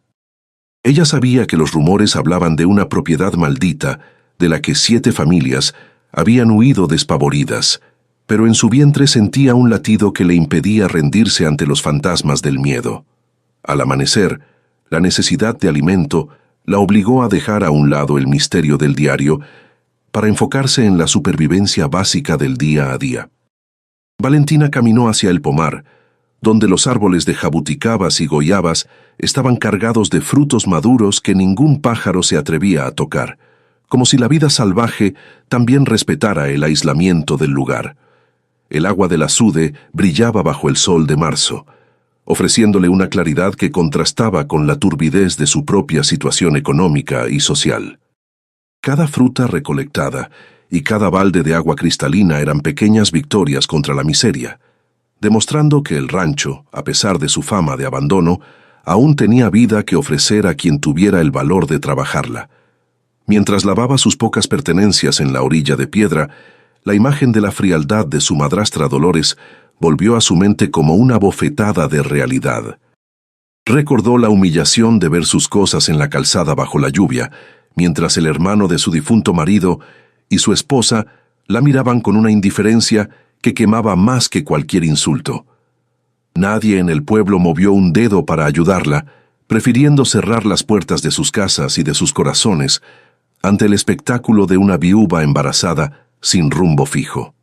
Ella sabía que los rumores hablaban de una propiedad maldita de la que 7 familias habían huido despavoridas, pero en su vientre sentía un latido que le impedía rendirse ante los fantasmas del miedo. Al amanecer, la necesidad de alimento la obligó a dejar a un lado el misterio del diario para enfocarse en la supervivencia básica del día a día. Valentina caminó hacia el pomar, donde los árboles de jabuticabas y goyabas estaban cargados de frutos maduros que ningún pájaro se atrevía a tocar, como si la vida salvaje también respetara el aislamiento del lugar. El agua del azude brillaba bajo el sol de marzo, ofreciéndole una claridad que contrastaba con la turbidez de su propia situación económica y social. Cada fruta recolectada y cada balde de agua cristalina eran pequeñas victorias contra la miseria, demostrando que el rancho, a pesar de su fama de abandono, aún tenía vida que ofrecer a quien tuviera el valor de trabajarla. Mientras lavaba sus pocas pertenencias en la orilla de piedra, la imagen de la frialdad de su madrastra Dolores volvió a su mente como una bofetada de realidad. Recordó la humillación de ver sus cosas en la calzada bajo la lluvia, mientras el hermano de su difunto marido y su esposa la miraban con una indiferencia que quemaba más que cualquier insulto. Nadie en el pueblo movió un dedo para ayudarla, prefiriendo cerrar las puertas de sus casas y de sus corazones ante el espectáculo de una viuva embarazada sin rumbo fijo.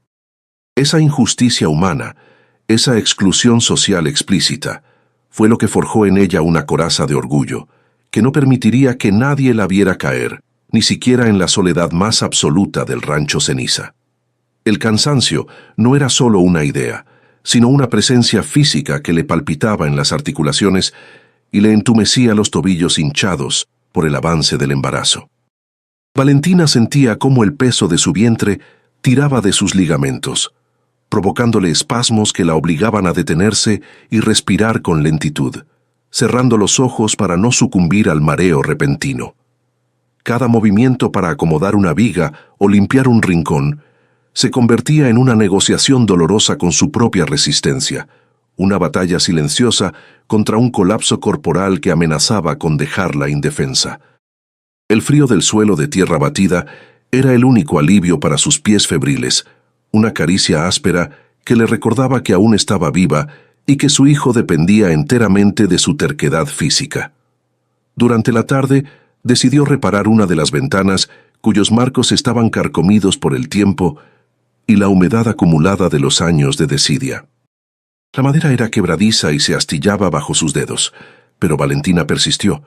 Esa injusticia humana, esa exclusión social explícita, fue lo que forjó en ella una coraza de orgullo, que no permitiría que nadie la viera caer, ni siquiera en la soledad más absoluta del rancho Ceniza. El cansancio no era solo una idea, sino una presencia física que le palpitaba en las articulaciones y le entumecía los tobillos hinchados por el avance del embarazo. Valentina sentía cómo el peso de su vientre tiraba de sus ligamentos, provocándole espasmos que la obligaban a detenerse y respirar con lentitud, cerrando los ojos para no sucumbir al mareo repentino. Cada movimiento para acomodar una viga o limpiar un rincón se convertía en una negociación dolorosa con su propia resistencia, una batalla silenciosa contra un colapso corporal que amenazaba con dejarla indefensa. El frío del suelo de tierra batida era el único alivio para sus pies febriles, una caricia áspera que le recordaba que aún estaba viva y que su hijo dependía enteramente de su terquedad física. Durante la tarde, decidió reparar una de las ventanas cuyos marcos estaban carcomidos por el tiempo y la humedad acumulada de los años de desidia. La madera era quebradiza y se astillaba bajo sus dedos, pero Valentina persistió,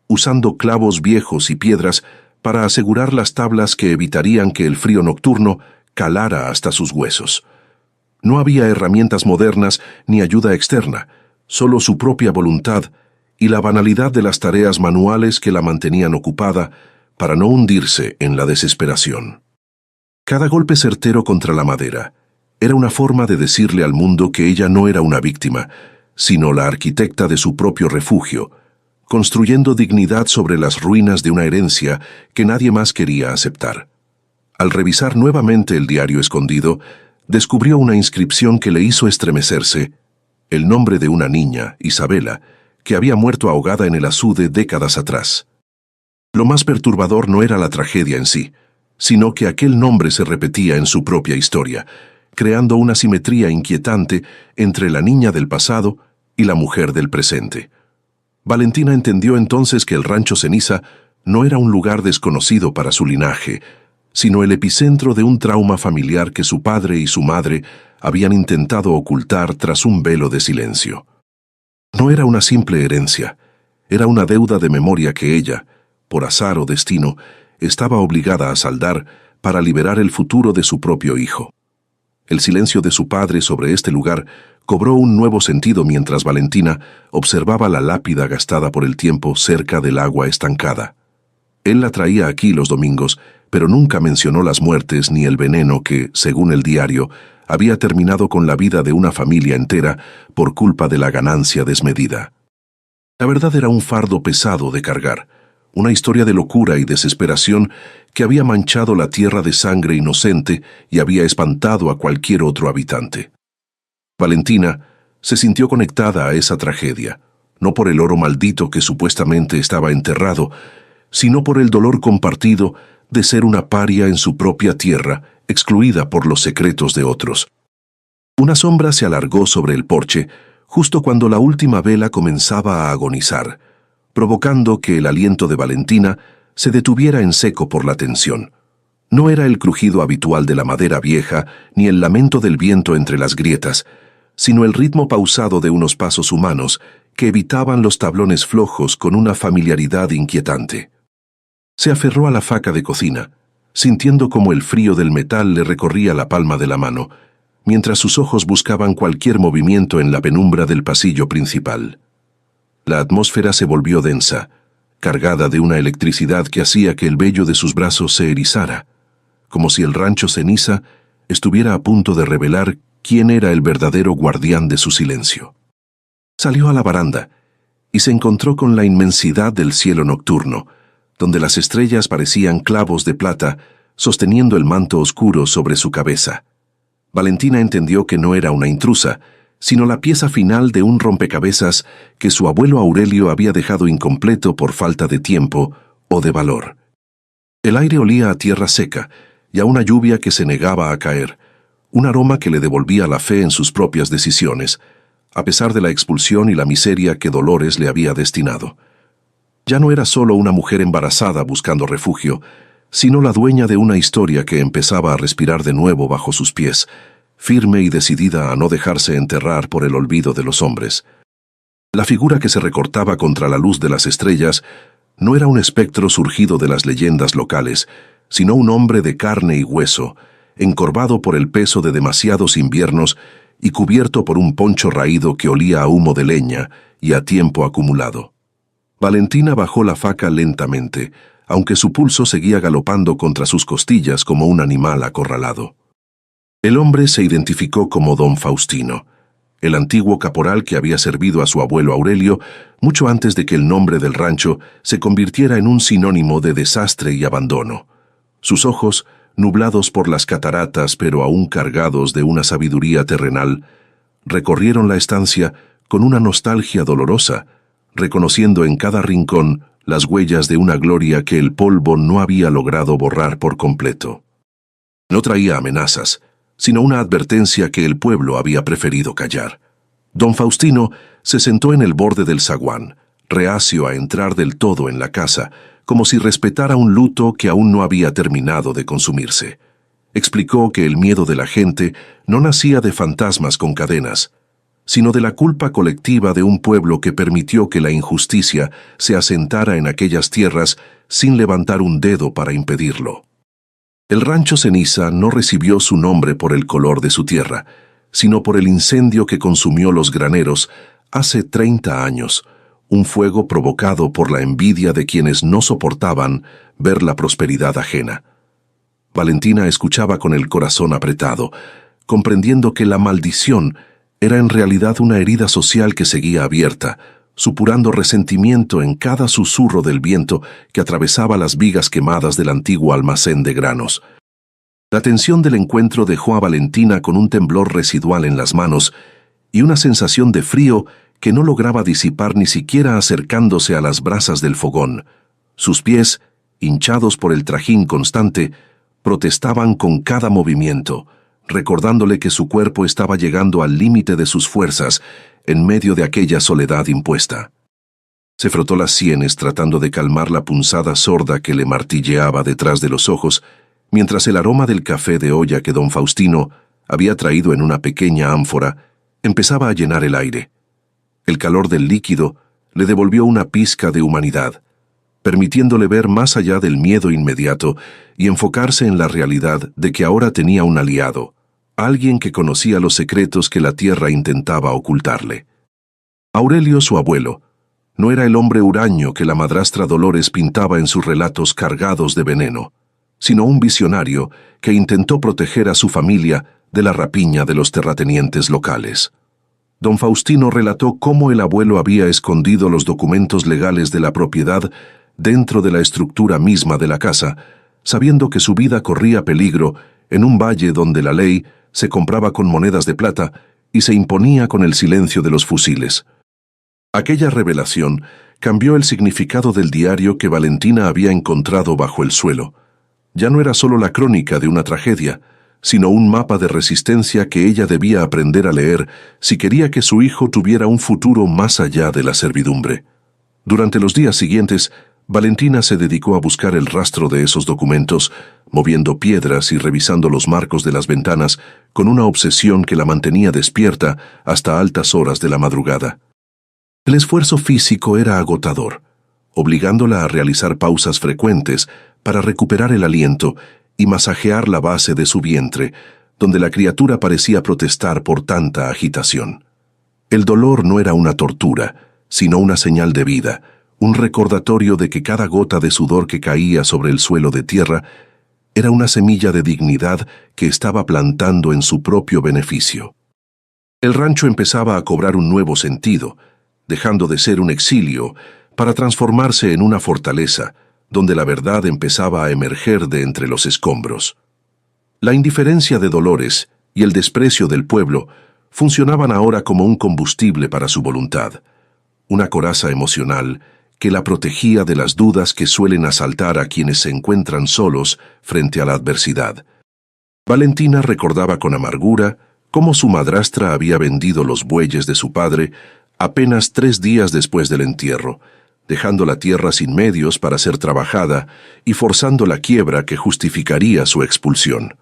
usando clavos viejos y piedras para asegurar las tablas que evitarían que el frío nocturno calara hasta sus huesos. No había herramientas modernas ni ayuda externa, solo su propia voluntad y la banalidad de las tareas manuales que la mantenían ocupada para no hundirse en la desesperación. Cada golpe certero contra la madera era una forma de decirle al mundo que ella no era una víctima, sino la arquitecta de su propio refugio, construyendo dignidad sobre las ruinas de una herencia que nadie más quería aceptar. Al revisar nuevamente el diario escondido, descubrió una inscripción que le hizo estremecerse, el nombre de una niña, Isabela, que había muerto ahogada en el Azude décadas atrás. Lo más perturbador no era la tragedia en sí, sino que aquel nombre se repetía en su propia historia, creando una simetría inquietante entre la niña del pasado y la mujer del presente. Valentina entendió entonces que el Rancho Ceniza no era un lugar desconocido para su linaje, sino el epicentro de un trauma familiar que su padre y su madre habían intentado ocultar tras un velo de silencio. No era una simple herencia, era una deuda de memoria que ella, por azar o destino, estaba obligada a saldar para liberar el futuro de su propio hijo. El silencio de su padre sobre este lugar cobró un nuevo sentido mientras Valentina observaba la lápida gastada por el tiempo cerca del agua estancada. Él la traía aquí los domingos, pero nunca mencionó las muertes ni el veneno que, según el diario, había terminado con la vida de una familia entera por culpa de la ganancia desmedida. La verdad era un fardo pesado de cargar, una historia de locura y desesperación que había manchado la tierra de sangre inocente y había espantado a cualquier otro habitante. Valentina se sintió conectada a esa tragedia, no por el oro maldito que supuestamente estaba enterrado, sino por el dolor compartido de ser una paria en su propia tierra, excluida por los secretos de otros. Una sombra se alargó sobre el porche, justo cuando la última vela comenzaba a agonizar, provocando que el aliento de Valentina se detuviera en seco por la tensión. No era el crujido habitual de la madera vieja ni el lamento del viento entre las grietas, sino el ritmo pausado de unos pasos humanos que evitaban los tablones flojos con una familiaridad inquietante. Se aferró a la faca de cocina, sintiendo como el frío del metal le recorría la palma de la mano, mientras sus ojos buscaban cualquier movimiento en la penumbra del pasillo principal. La atmósfera se volvió densa, cargada de una electricidad que hacía que el vello de sus brazos se erizara, como si el Rancho Ceniza estuviera a punto de revelar quién era el verdadero guardián de su silencio. Salió a la baranda y se encontró con la inmensidad del cielo nocturno, donde las estrellas parecían clavos de plata sosteniendo el manto oscuro sobre su cabeza. Valentina entendió que no era una intrusa, sino la pieza final de un rompecabezas que su abuelo Aurelio había dejado incompleto por falta de tiempo o de valor. El aire olía a tierra seca y a una lluvia que se negaba a caer, un aroma que le devolvía la fe en sus propias decisiones, a pesar de la expulsión y la miseria que Dolores le había destinado. Ya no era solo una mujer embarazada buscando refugio, sino la dueña de una historia que empezaba a respirar de nuevo bajo sus pies, firme y decidida a no dejarse enterrar por el olvido de los hombres. La figura que se recortaba contra la luz de las estrellas no era un espectro surgido de las leyendas locales, sino un hombre de carne y hueso, encorvado por el peso de demasiados inviernos y cubierto por un poncho raído que olía a humo de leña y a tiempo acumulado. Valentina bajó la faca lentamente, aunque su pulso seguía galopando contra sus costillas como un animal acorralado. El hombre se identificó como don Faustino, el antiguo caporal que había servido a su abuelo Aurelio mucho antes de que el nombre del rancho se convirtiera en un sinónimo de desastre y abandono. Sus ojos, nublados por las cataratas pero aún cargados de una sabiduría terrenal, recorrieron la estancia con una nostalgia dolorosa, reconociendo en cada rincón las huellas de una gloria que el polvo no había logrado borrar por completo. No traía amenazas, sino una advertencia que el pueblo había preferido callar. Don Faustino se sentó en el borde del zaguán, reacio a entrar del todo en la casa, como si respetara un luto que aún no había terminado de consumirse. Explicó que el miedo de la gente no nacía de fantasmas con cadenas, sino de la culpa colectiva de un pueblo que permitió que la injusticia se asentara en aquellas tierras sin levantar un dedo para impedirlo. El Rancho Ceniza no recibió su nombre por el color de su tierra, sino por el incendio que consumió los graneros hace 30 años, un fuego provocado por la envidia de quienes no soportaban ver la prosperidad ajena. Valentina escuchaba con el corazón apretado, comprendiendo que la maldición era en realidad una herida social que seguía abierta, supurando resentimiento en cada susurro del viento que atravesaba las vigas quemadas del antiguo almacén de granos. La tensión del encuentro dejó a Valentina con un temblor residual en las manos y una sensación de frío que no lograba disipar ni siquiera acercándose a las brasas del fogón. Sus pies, hinchados por el trajín constante, protestaban con cada movimiento, recordándole que su cuerpo estaba llegando al límite de sus fuerzas en medio de aquella soledad impuesta. Se frotó las sienes tratando de calmar la punzada sorda que le martilleaba detrás de los ojos, mientras el aroma del café de olla que don Faustino había traído en una pequeña ánfora empezaba a llenar el aire. El calor del líquido le devolvió una pizca de humanidad, permitiéndole ver más allá del miedo inmediato y enfocarse en la realidad de que ahora tenía un aliado, alguien que conocía los secretos que la tierra intentaba ocultarle. Aurelio, su abuelo, no era el hombre huraño que la madrastra Dolores pintaba en sus relatos cargados de veneno, sino un visionario que intentó proteger a su familia de la rapiña de los terratenientes locales. Don Faustino relató cómo el abuelo había escondido los documentos legales de la propiedad dentro de la estructura misma de la casa, sabiendo que su vida corría peligro en un valle donde la ley se compraba con monedas de plata y se imponía con el silencio de los fusiles. Aquella revelación cambió el significado del diario que Valentina había encontrado bajo el suelo. Ya no era solo la crónica de una tragedia, sino un mapa de resistencia que ella debía aprender a leer si quería que su hijo tuviera un futuro más allá de la servidumbre. Durante los días siguientes, Valentina se dedicó a buscar el rastro de esos documentos, moviendo piedras y revisando los marcos de las ventanas con una obsesión que la mantenía despierta hasta altas horas de la madrugada. El esfuerzo físico era agotador, obligándola a realizar pausas frecuentes para recuperar el aliento y masajear la base de su vientre, donde la criatura parecía protestar por tanta agitación. El dolor no era una tortura, sino una señal de vida, un recordatorio de que cada gota de sudor que caía sobre el suelo de tierra era una semilla de dignidad que estaba plantando en su propio beneficio. El rancho empezaba a cobrar un nuevo sentido, dejando de ser un exilio para transformarse en una fortaleza, donde la verdad empezaba a emerger de entre los escombros. La indiferencia de Dolores y el desprecio del pueblo funcionaban ahora como un combustible para su voluntad, una coraza emocional que la protegía de las dudas que suelen asaltar a quienes se encuentran solos frente a la adversidad. Valentina recordaba con amargura cómo su madrastra había vendido los bueyes de su padre apenas 3 días después del entierro, dejando la tierra sin medios para ser trabajada y forzando la quiebra que justificaría su expulsión.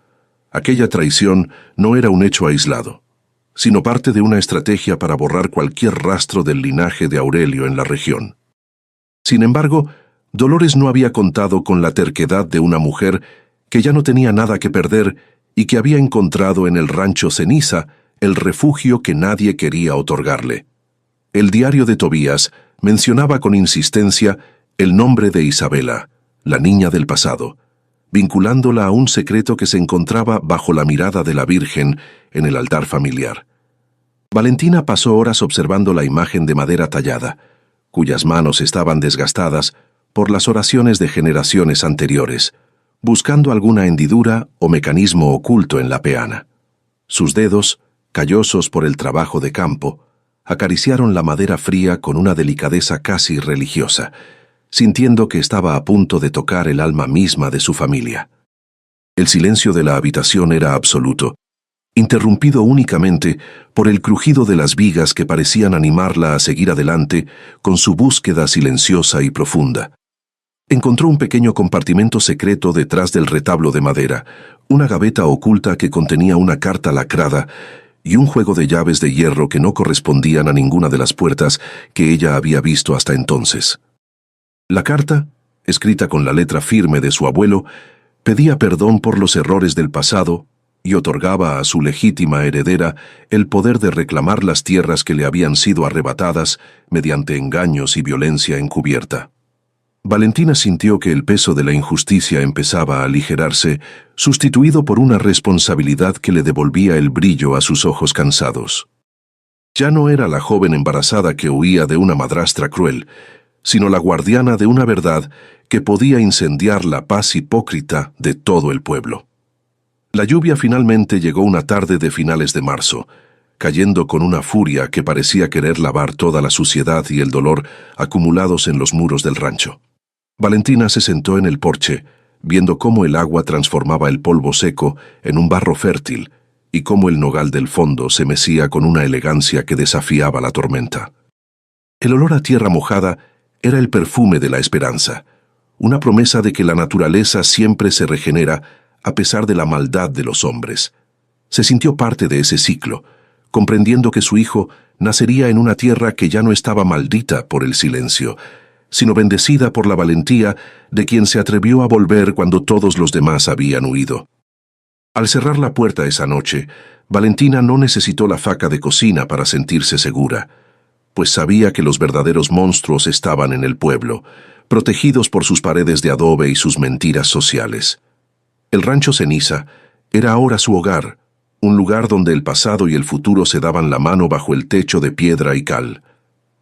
Aquella traición no era un hecho aislado, sino parte de una estrategia para borrar cualquier rastro del linaje de Aurelio en la región. Sin embargo, Dolores no había contado con la terquedad de una mujer que ya no tenía nada que perder y que había encontrado en el rancho Ceniza el refugio que nadie quería otorgarle. El diario de Tobías mencionaba con insistencia el nombre de Isabela, la niña del pasado, vinculándola a un secreto que se encontraba bajo la mirada de la Virgen en el altar familiar. Valentina pasó horas observando la imagen de madera tallada, cuyas manos estaban desgastadas por las oraciones de generaciones anteriores, buscando alguna hendidura o mecanismo oculto en la peana. Sus dedos, callosos por el trabajo de campo, acariciaron la madera fría con una delicadeza casi religiosa, sintiendo que estaba a punto de tocar el alma misma de su familia. El silencio de la habitación era absoluto, interrumpido únicamente por el crujido de las vigas que parecían animarla a seguir adelante con su búsqueda silenciosa y profunda. Encontró un pequeño compartimento secreto detrás del retablo de madera, una gaveta oculta que contenía una carta lacrada y un juego de llaves de hierro que no correspondían a ninguna de las puertas que ella había visto hasta entonces. La carta, escrita con la letra firme de su abuelo, pedía perdón por los errores del pasado y otorgaba a su legítima heredera el poder de reclamar las tierras que le habían sido arrebatadas mediante engaños y violencia encubierta. Valentina sintió que el peso de la injusticia empezaba a aligerarse, sustituido por una responsabilidad que le devolvía el brillo a sus ojos cansados. Ya no era la joven embarazada que huía de una madrastra cruel, sino la guardiana de una verdad que podía incendiar la paz hipócrita de todo el pueblo. La lluvia finalmente llegó una tarde de finales de marzo, cayendo con una furia que parecía querer lavar toda la suciedad y el dolor acumulados en los muros del rancho. Valentina se sentó en el porche, viendo cómo el agua transformaba el polvo seco en un barro fértil y cómo el nogal del fondo se mecía con una elegancia que desafiaba la tormenta. El olor a tierra mojada era el perfume de la esperanza, una promesa de que la naturaleza siempre se regenera a pesar de la maldad de los hombres. Se sintió parte de ese ciclo, comprendiendo que su hijo nacería en una tierra que ya no estaba maldita por el silencio, sino bendecida por la valentía de quien se atrevió a volver cuando todos los demás habían huido. Al cerrar la puerta esa noche, Valentina no necesitó la faca de cocina para sentirse segura, pues sabía que los verdaderos monstruos estaban en el pueblo, protegidos por sus paredes de adobe y sus mentiras sociales. El rancho Ceniza era ahora su hogar, un lugar donde el pasado y el futuro se daban la mano bajo el techo de piedra y cal.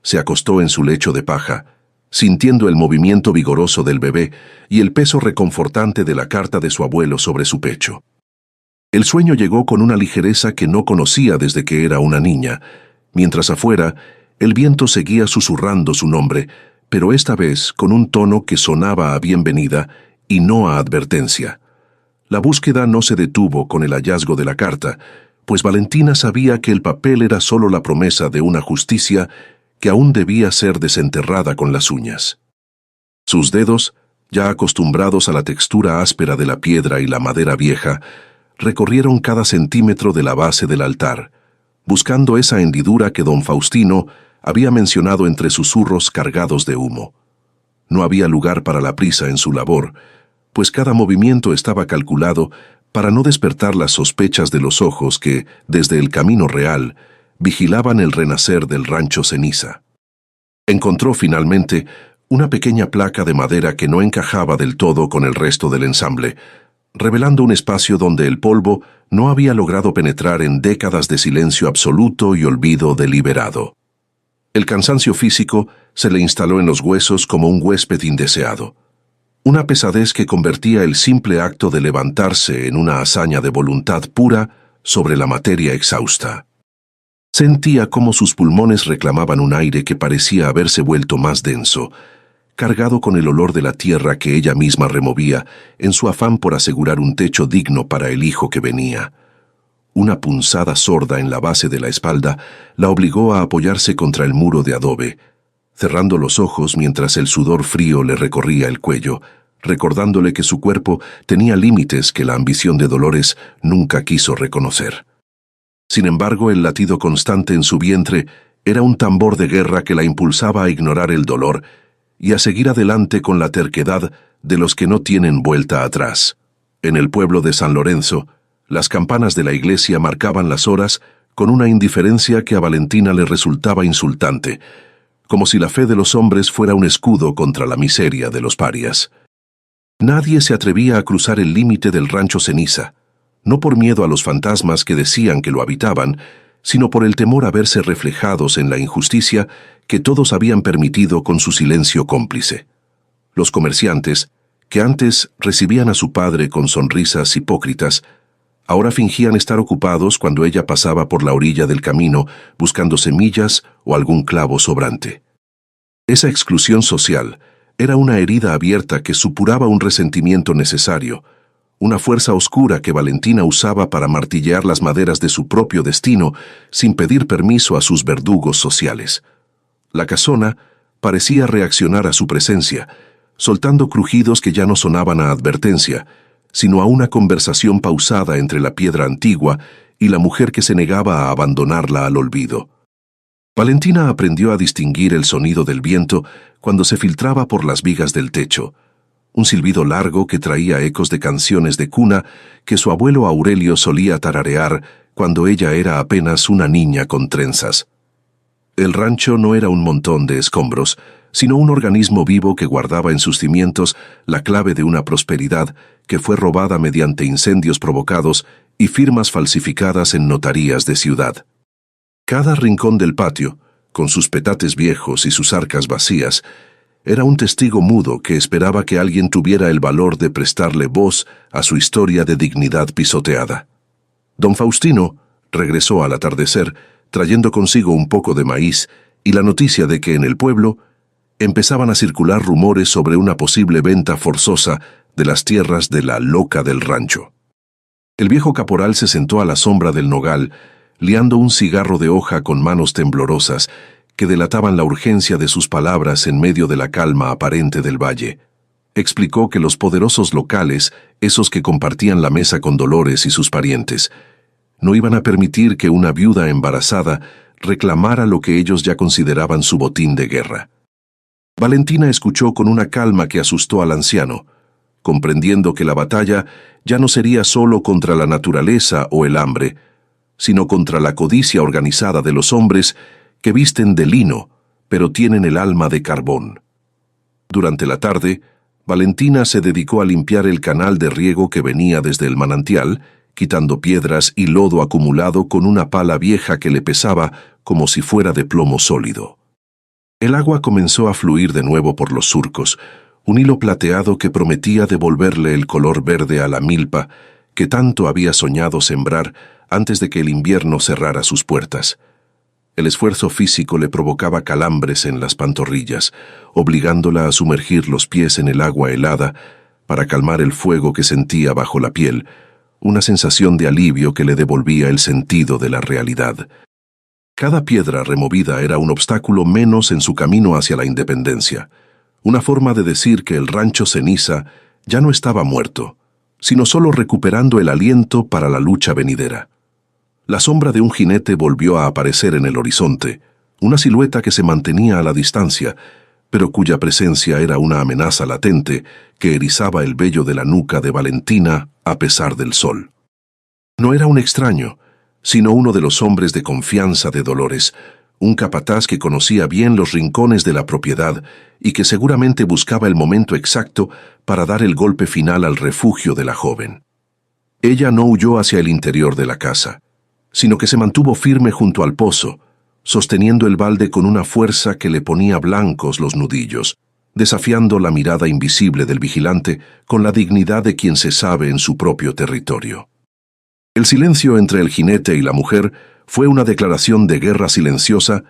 Se acostó en su lecho de paja, sintiendo el movimiento vigoroso del bebé y el peso reconfortante de la carta de su abuelo sobre su pecho. El sueño llegó con una ligereza que no conocía desde que era una niña, mientras afuera el viento seguía susurrando su nombre, pero esta vez con un tono que sonaba a bienvenida y no a advertencia. La búsqueda no se detuvo con el hallazgo de la carta, pues Valentina sabía que el papel era solo la promesa de una justicia que aún debía ser desenterrada con las uñas. Sus dedos, ya acostumbrados a la textura áspera de la piedra y la madera vieja, recorrieron cada centímetro de la base del altar, buscando esa hendidura que don Faustino había mencionado entre susurros cargados de humo. No había lugar para la prisa en su labor, pues cada movimiento estaba calculado para no despertar las sospechas de los ojos que, desde el camino real, vigilaban el renacer del rancho Ceniza. Encontró finalmente una pequeña placa de madera que no encajaba del todo con el resto del ensamble, revelando un espacio donde el polvo no había logrado penetrar en décadas de silencio absoluto y olvido deliberado. El cansancio físico se le instaló en los huesos como un huésped indeseado. Una pesadez que convertía el simple acto de levantarse en una hazaña de voluntad pura sobre la materia exhausta. Sentía cómo sus pulmones reclamaban un aire que parecía haberse vuelto más denso, cargado con el olor de la tierra que ella misma removía en su afán por asegurar un techo digno para el hijo que venía. Una punzada sorda en la base de la espalda la obligó a apoyarse contra el muro de adobe, cerrando los ojos mientras el sudor frío le recorría el cuello, recordándole que su cuerpo tenía límites que la ambición de Dolores nunca quiso reconocer. Sin embargo, el latido constante en su vientre era un tambor de guerra que la impulsaba a ignorar el dolor y a seguir adelante con la terquedad de los que no tienen vuelta atrás. En el pueblo de San Lorenzo, las campanas de la iglesia marcaban las horas con una indiferencia que a Valentina le resultaba insultante, como si la fe de los hombres fuera un escudo contra la miseria de los parias. Nadie se atrevía a cruzar el límite del rancho Ceniza, no por miedo a los fantasmas que decían que lo habitaban, sino por el temor a verse reflejados en la injusticia que todos habían permitido con su silencio cómplice. Los comerciantes, que antes recibían a su padre con sonrisas hipócritas, ahora fingían estar ocupados cuando ella pasaba por la orilla del camino buscando semillas o algún clavo sobrante. Esa exclusión social era una herida abierta que supuraba un resentimiento necesario, una fuerza oscura que Valentina usaba para martillear las maderas de su propio destino sin pedir permiso a sus verdugos sociales. La casona parecía reaccionar a su presencia, soltando crujidos que ya no sonaban a advertencia, sino a una conversación pausada entre la piedra antigua y la mujer que se negaba a abandonarla al olvido. Valentina aprendió a distinguir el sonido del viento cuando se filtraba por las vigas del techo, un silbido largo que traía ecos de canciones de cuna que su abuelo Aurelio solía tararear cuando ella era apenas una niña con trenzas. El rancho no era un montón de escombros, sino un organismo vivo que guardaba en sus cimientos la clave de una prosperidad que fue robada mediante incendios provocados y firmas falsificadas en notarías de ciudad. Cada rincón del patio, con sus petates viejos y sus arcas vacías, era un testigo mudo que esperaba que alguien tuviera el valor de prestarle voz a su historia de dignidad pisoteada. Don Faustino regresó al atardecer, trayendo consigo un poco de maíz y la noticia de que en el pueblo empezaban a circular rumores sobre una posible venta forzosa de las tierras de la loca del rancho. El viejo caporal se sentó a la sombra del nogal, liando un cigarro de hoja con manos temblorosas que delataban la urgencia de sus palabras en medio de la calma aparente del valle. Explicó que los poderosos locales, esos que compartían la mesa con Dolores y sus parientes, no iban a permitir que una viuda embarazada reclamara lo que ellos ya consideraban su botín de guerra. Valentina escuchó con una calma que asustó al anciano, comprendiendo que la batalla ya no sería solo contra la naturaleza o el hambre, sino contra la codicia organizada de los hombres que visten de lino, pero tienen el alma de carbón. Durante la tarde, Valentina se dedicó a limpiar el canal de riego que venía desde el manantial, quitando piedras y lodo acumulado con una pala vieja que le pesaba como si fuera de plomo sólido. El agua comenzó a fluir de nuevo por los surcos, un hilo plateado que prometía devolverle el color verde a la milpa que tanto había soñado sembrar antes de que el invierno cerrara sus puertas. El esfuerzo físico le provocaba calambres en las pantorrillas, obligándola a sumergir los pies en el agua helada para calmar el fuego que sentía bajo la piel, una sensación de alivio que le devolvía el sentido de la realidad. Cada piedra removida era un obstáculo menos en su camino hacia la independencia, una forma de decir que el rancho Ceniza ya no estaba muerto, sino solo recuperando el aliento para la lucha venidera. La sombra de un jinete volvió a aparecer en el horizonte, una silueta que se mantenía a la distancia, pero cuya presencia era una amenaza latente que erizaba el vello de la nuca de Valentina a pesar del sol. No era un extraño, sino uno de los hombres de confianza de Dolores, un capataz que conocía bien los rincones de la propiedad y que seguramente buscaba el momento exacto para dar el golpe final al refugio de la joven. Ella no huyó hacia el interior de la casa, sino que se mantuvo firme junto al pozo, sosteniendo el balde con una fuerza que le ponía blancos los nudillos, desafiando la mirada invisible del vigilante con la dignidad de quien se sabe en su propio territorio. El silencio entre el jinete y la mujer fue una declaración de guerra silenciosa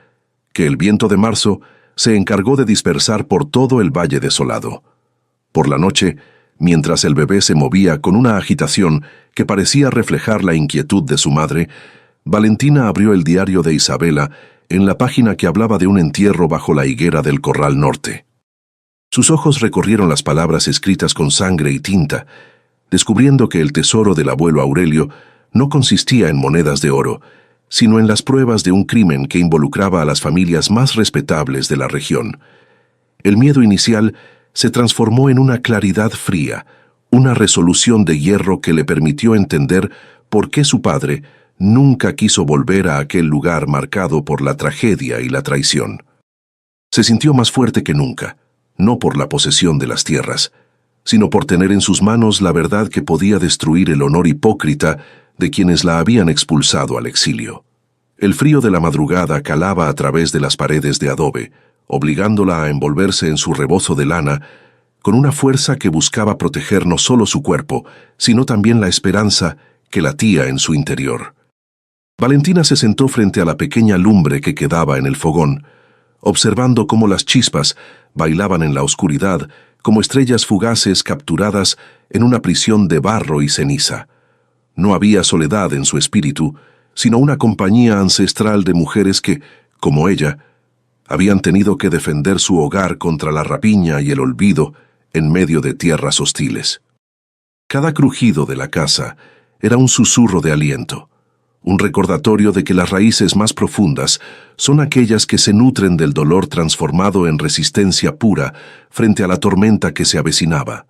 que el viento de marzo se encargó de dispersar por todo el valle desolado. Por la noche, mientras el bebé se movía con una agitación que parecía reflejar la inquietud de su madre, Valentina abrió el diario de Isabela en la página que hablaba de un entierro bajo la higuera del Corral Norte. Sus ojos recorrieron las palabras escritas con sangre y tinta, descubriendo que el tesoro del abuelo Aurelio no consistía en monedas de oro, sino en las pruebas de un crimen que involucraba a las familias más respetables de la región. El miedo inicial se transformó en una claridad fría, una resolución de hierro que le permitió entender por qué su padre nunca quiso volver a aquel lugar marcado por la tragedia y la traición. Se sintió más fuerte que nunca, no por la posesión de las tierras, sino por tener en sus manos la verdad que podía destruir el honor hipócrita de quienes la habían expulsado al exilio. El frío de la madrugada calaba a través de las paredes de adobe, obligándola a envolverse en su rebozo de lana, con una fuerza que buscaba proteger no solo su cuerpo, sino también la esperanza que latía en su interior. Valentina se sentó frente a la pequeña lumbre que quedaba en el fogón, observando cómo las chispas bailaban en la oscuridad como estrellas fugaces capturadas en una prisión de barro y ceniza. No había soledad en su espíritu, sino una compañía ancestral de mujeres que, como ella, habían tenido que defender su hogar contra la rapiña y el olvido en medio de tierras hostiles. Cada crujido de la casa era un susurro de aliento, un recordatorio de que las raíces más profundas son aquellas que se nutren del dolor transformado en resistencia pura frente a la tormenta que se avecinaba.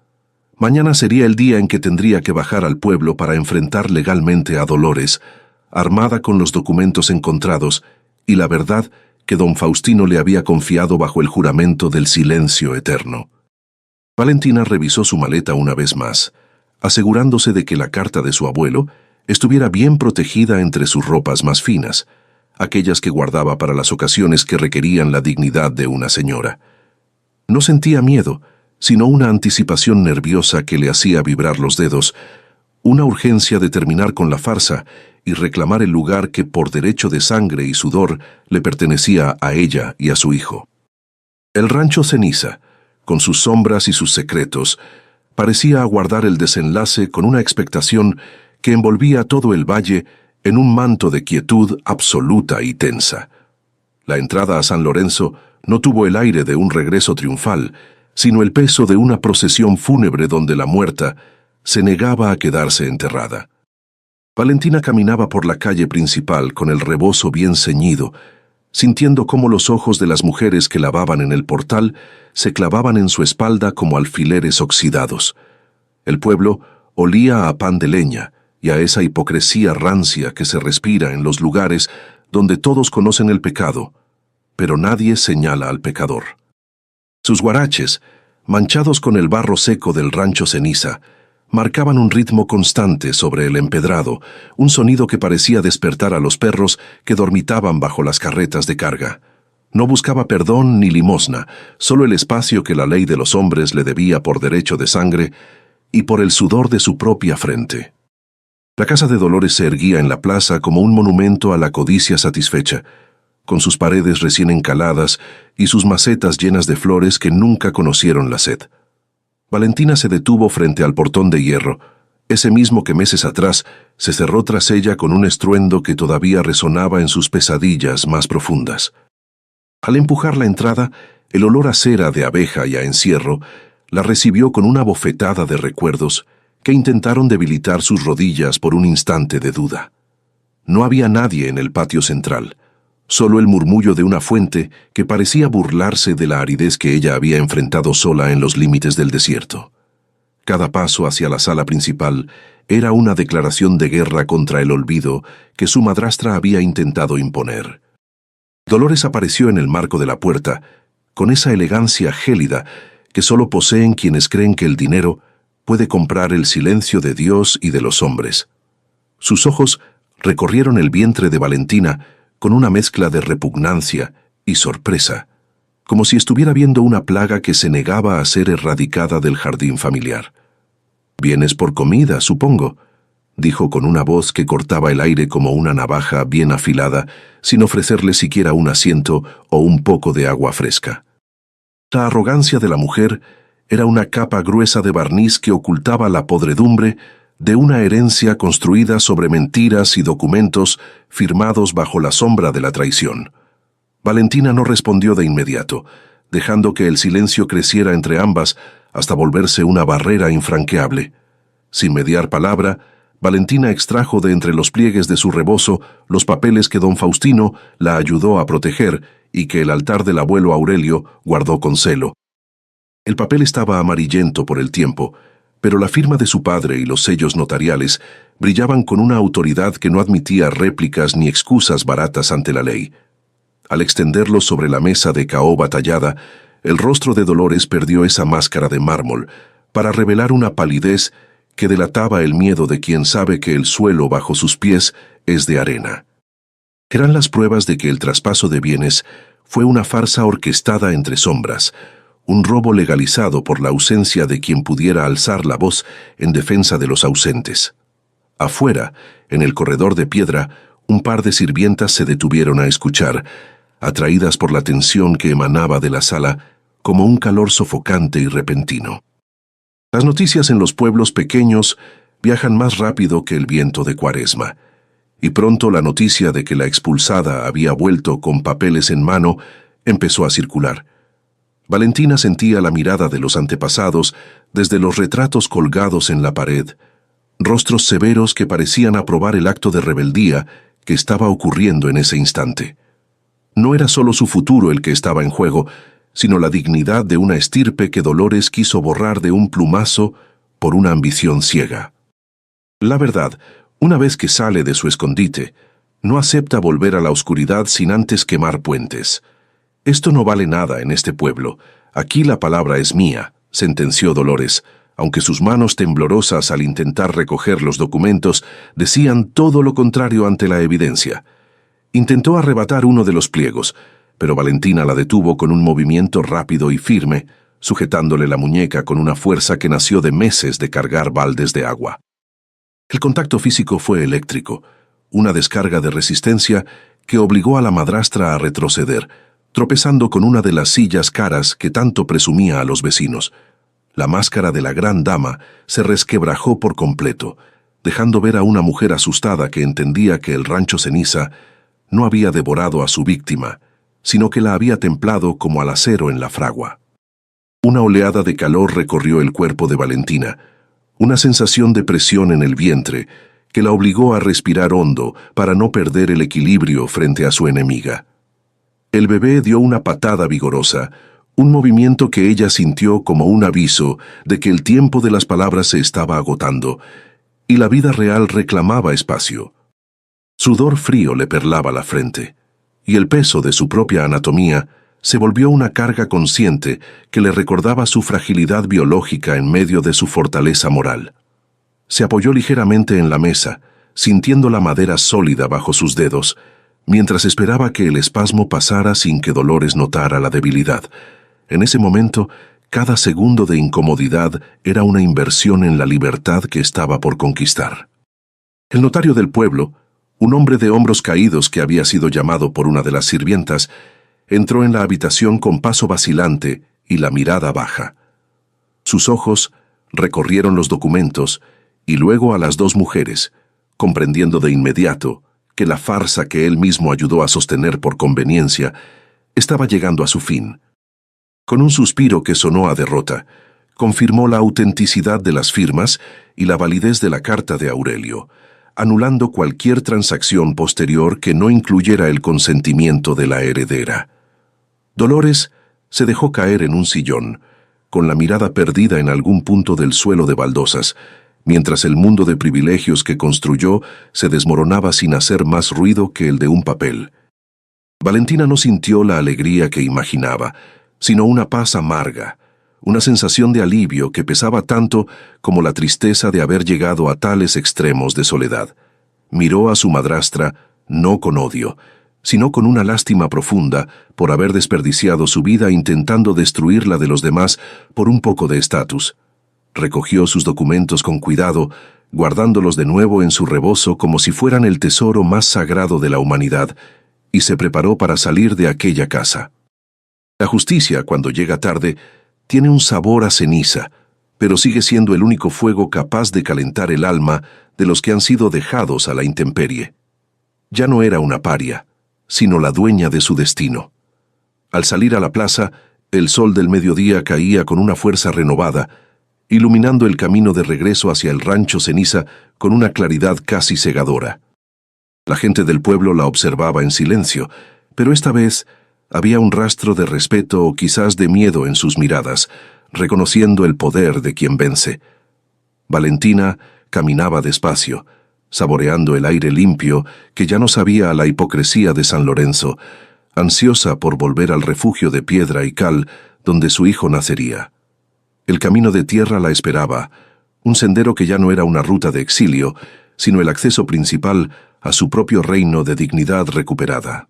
Mañana sería el día en que tendría que bajar al pueblo para enfrentar legalmente a Dolores, armada con los documentos encontrados y la verdad que don Faustino le había confiado bajo el juramento del silencio eterno. Valentina revisó su maleta una vez más, asegurándose de que la carta de su abuelo estuviera bien protegida entre sus ropas más finas, aquellas que guardaba para las ocasiones que requerían la dignidad de una señora. No sentía miedo, sino una anticipación nerviosa que le hacía vibrar los dedos, una urgencia de terminar con la farsa y reclamar el lugar que por derecho de sangre y sudor le pertenecía a ella y a su hijo. El rancho Ceniza, con sus sombras y sus secretos, parecía aguardar el desenlace con una expectación que envolvía todo el valle en un manto de quietud absoluta y tensa. La entrada a San Lorenzo no tuvo el aire de un regreso triunfal, sino el peso de una procesión fúnebre donde la muerta se negaba a quedarse enterrada. Valentina caminaba por la calle principal con el rebozo bien ceñido, sintiendo cómo los ojos de las mujeres que lavaban en el portal se clavaban en su espalda como alfileres oxidados. El pueblo olía a pan de leña y a esa hipocresía rancia que se respira en los lugares donde todos conocen el pecado, pero nadie señala al pecador. Sus guaraches, manchados con el barro seco del rancho Ceniza, marcaban un ritmo constante sobre el empedrado, un sonido que parecía despertar a los perros que dormitaban bajo las carretas de carga. No buscaba perdón ni limosna, solo el espacio que la ley de los hombres le debía por derecho de sangre y por el sudor de su propia frente. La casa de Dolores se erguía en la plaza como un monumento a la codicia satisfecha, con sus paredes recién encaladas y sus macetas llenas de flores que nunca conocieron la sed. Valentina se detuvo frente al portón de hierro, ese mismo que meses atrás se cerró tras ella con un estruendo que todavía resonaba en sus pesadillas más profundas. Al empujar la entrada, el olor a cera de abeja y a encierro la recibió con una bofetada de recuerdos que intentaron debilitar sus rodillas por un instante de duda. No había nadie en el patio central, solo el murmullo de una fuente que parecía burlarse de la aridez que ella había enfrentado sola en los límites del desierto. Cada paso hacia la sala principal era una declaración de guerra contra el olvido que su madrastra había intentado imponer. Dolores apareció en el marco de la puerta, con esa elegancia gélida que solo poseen quienes creen que el dinero puede comprar el silencio de Dios y de los hombres. Sus ojos recorrieron el vientre de Valentina con una mezcla de repugnancia y sorpresa, como si estuviera viendo una plaga que se negaba a ser erradicada del jardín familiar. «Vienes por comida, supongo», dijo con una voz que cortaba el aire como una navaja bien afilada, sin ofrecerle siquiera un asiento o un poco de agua fresca. La arrogancia de la mujer era una capa gruesa de barniz que ocultaba la podredumbre de una herencia construida sobre mentiras y documentos firmados bajo la sombra de la traición. Valentina no respondió de inmediato, dejando que el silencio creciera entre ambas hasta volverse una barrera infranqueable. Sin mediar palabra, Valentina extrajo de entre los pliegues de su rebozo los papeles que don Faustino la ayudó a proteger y que el altar del abuelo Aurelio guardó con celo. El papel estaba amarillento por el tiempo, pero la firma de su padre y los sellos notariales brillaban con una autoridad que no admitía réplicas ni excusas baratas ante la ley. Al extenderlos sobre la mesa de caoba tallada, el rostro de Dolores perdió esa máscara de mármol para revelar una palidez que delataba el miedo de quien sabe que el suelo bajo sus pies es de arena. Eran las pruebas de que el traspaso de bienes fue una farsa orquestada entre sombras, un robo legalizado por la ausencia de quien pudiera alzar la voz en defensa de los ausentes. Afuera, en el corredor de piedra, un par de sirvientas se detuvieron a escuchar, atraídas por la tensión que emanaba de la sala como un calor sofocante y repentino. Las noticias en los pueblos pequeños viajan más rápido que el viento de Cuaresma, y pronto la noticia de que la expulsada había vuelto con papeles en mano empezó a circular. Valentina sentía la mirada de los antepasados desde los retratos colgados en la pared, rostros severos que parecían aprobar el acto de rebeldía que estaba ocurriendo en ese instante. No era solo su futuro el que estaba en juego, sino la dignidad de una estirpe que Dolores quiso borrar de un plumazo por una ambición ciega. La verdad, una vez que sale de su escondite, no acepta volver a la oscuridad sin antes quemar puentes. «Esto no vale nada en este pueblo. Aquí la palabra es mía», sentenció Dolores, aunque sus manos temblorosas al intentar recoger los documentos decían todo lo contrario ante la evidencia. Intentó arrebatar uno de los pliegos, pero Valentina la detuvo con un movimiento rápido y firme, sujetándole la muñeca con una fuerza que nació de meses de cargar baldes de agua. El contacto físico fue eléctrico, una descarga de resistencia que obligó a la madrastra a retroceder, tropezando con una de las sillas caras que tanto presumía a los vecinos. La máscara de la gran dama se resquebrajó por completo, dejando ver a una mujer asustada que entendía que el rancho ceniza no había devorado a su víctima, sino que la había templado como al acero en la fragua. Una oleada de calor recorrió el cuerpo de Valentina, una sensación de presión en el vientre que la obligó a respirar hondo para no perder el equilibrio frente a su enemiga. El bebé dio una patada vigorosa, un movimiento que ella sintió como un aviso de que el tiempo de las palabras se estaba agotando, y la vida real reclamaba espacio. Sudor frío le perlaba la frente, y el peso de su propia anatomía se volvió una carga consciente que le recordaba su fragilidad biológica en medio de su fortaleza moral. Se apoyó ligeramente en la mesa, sintiendo la madera sólida bajo sus dedos, mientras esperaba que el espasmo pasara sin que Dolores notara la debilidad. En ese momento, cada segundo de incomodidad era una inversión en la libertad que estaba por conquistar. El notario del pueblo, un hombre de hombros caídos que había sido llamado por una de las sirvientas, entró en la habitación con paso vacilante y la mirada baja. Sus ojos recorrieron los documentos y luego a las dos mujeres, comprendiendo de inmediato que la farsa que él mismo ayudó a sostener por conveniencia estaba llegando a su fin. Con un suspiro que sonó a derrota, confirmó la autenticidad de las firmas y la validez de la carta de Aurelio, anulando cualquier transacción posterior que no incluyera el consentimiento de la heredera. Dolores se dejó caer en un sillón, con la mirada perdida en algún punto del suelo de baldosas, mientras el mundo de privilegios que construyó se desmoronaba sin hacer más ruido que el de un papel. Valentina no sintió la alegría que imaginaba, sino una paz amarga, una sensación de alivio que pesaba tanto como la tristeza de haber llegado a tales extremos de soledad. Miró a su madrastra, no con odio, sino con una lástima profunda por haber desperdiciado su vida intentando destruir la de los demás por un poco de estatus. Recogió sus documentos con cuidado, guardándolos de nuevo en su rebozo como si fueran el tesoro más sagrado de la humanidad, y se preparó para salir de aquella casa. La justicia, cuando llega tarde, tiene un sabor a ceniza, pero sigue siendo el único fuego capaz de calentar el alma de los que han sido dejados a la intemperie. Ya no era una paria, sino la dueña de su destino. Al salir a la plaza, el sol del mediodía caía con una fuerza renovada, iluminando el camino de regreso hacia el rancho ceniza con una claridad casi cegadora. La gente del pueblo la observaba en silencio, pero esta vez había un rastro de respeto o quizás de miedo en sus miradas, reconociendo el poder de quien vence. Valentina caminaba despacio, saboreando el aire limpio que ya no sabía a la hipocresía de San Lorenzo, ansiosa por volver al refugio de piedra y cal donde su hijo nacería. El camino de tierra la esperaba, un sendero que ya no era una ruta de exilio, sino el acceso principal a su propio reino de dignidad recuperada.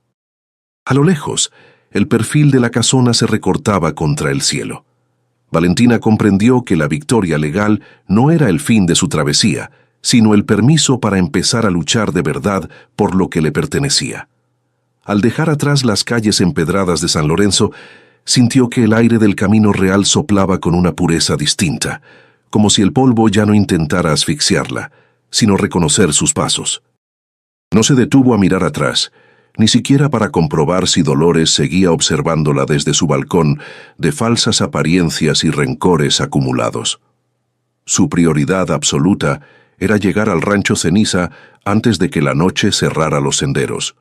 A lo lejos, el perfil de la casona se recortaba contra el cielo. Valentina comprendió que la victoria legal no era el fin de su travesía, sino el permiso para empezar a luchar de verdad por lo que le pertenecía. Al dejar atrás las calles empedradas de San Lorenzo, sintió que el aire del camino real soplaba con una pureza distinta, como si el polvo ya no intentara asfixiarla, sino reconocer sus pasos. No se detuvo a mirar atrás, ni siquiera para comprobar si Dolores seguía observándola desde su balcón de falsas apariencias y rencores acumulados. Su prioridad absoluta era llegar al rancho ceniza antes de que la noche cerrara los senderos,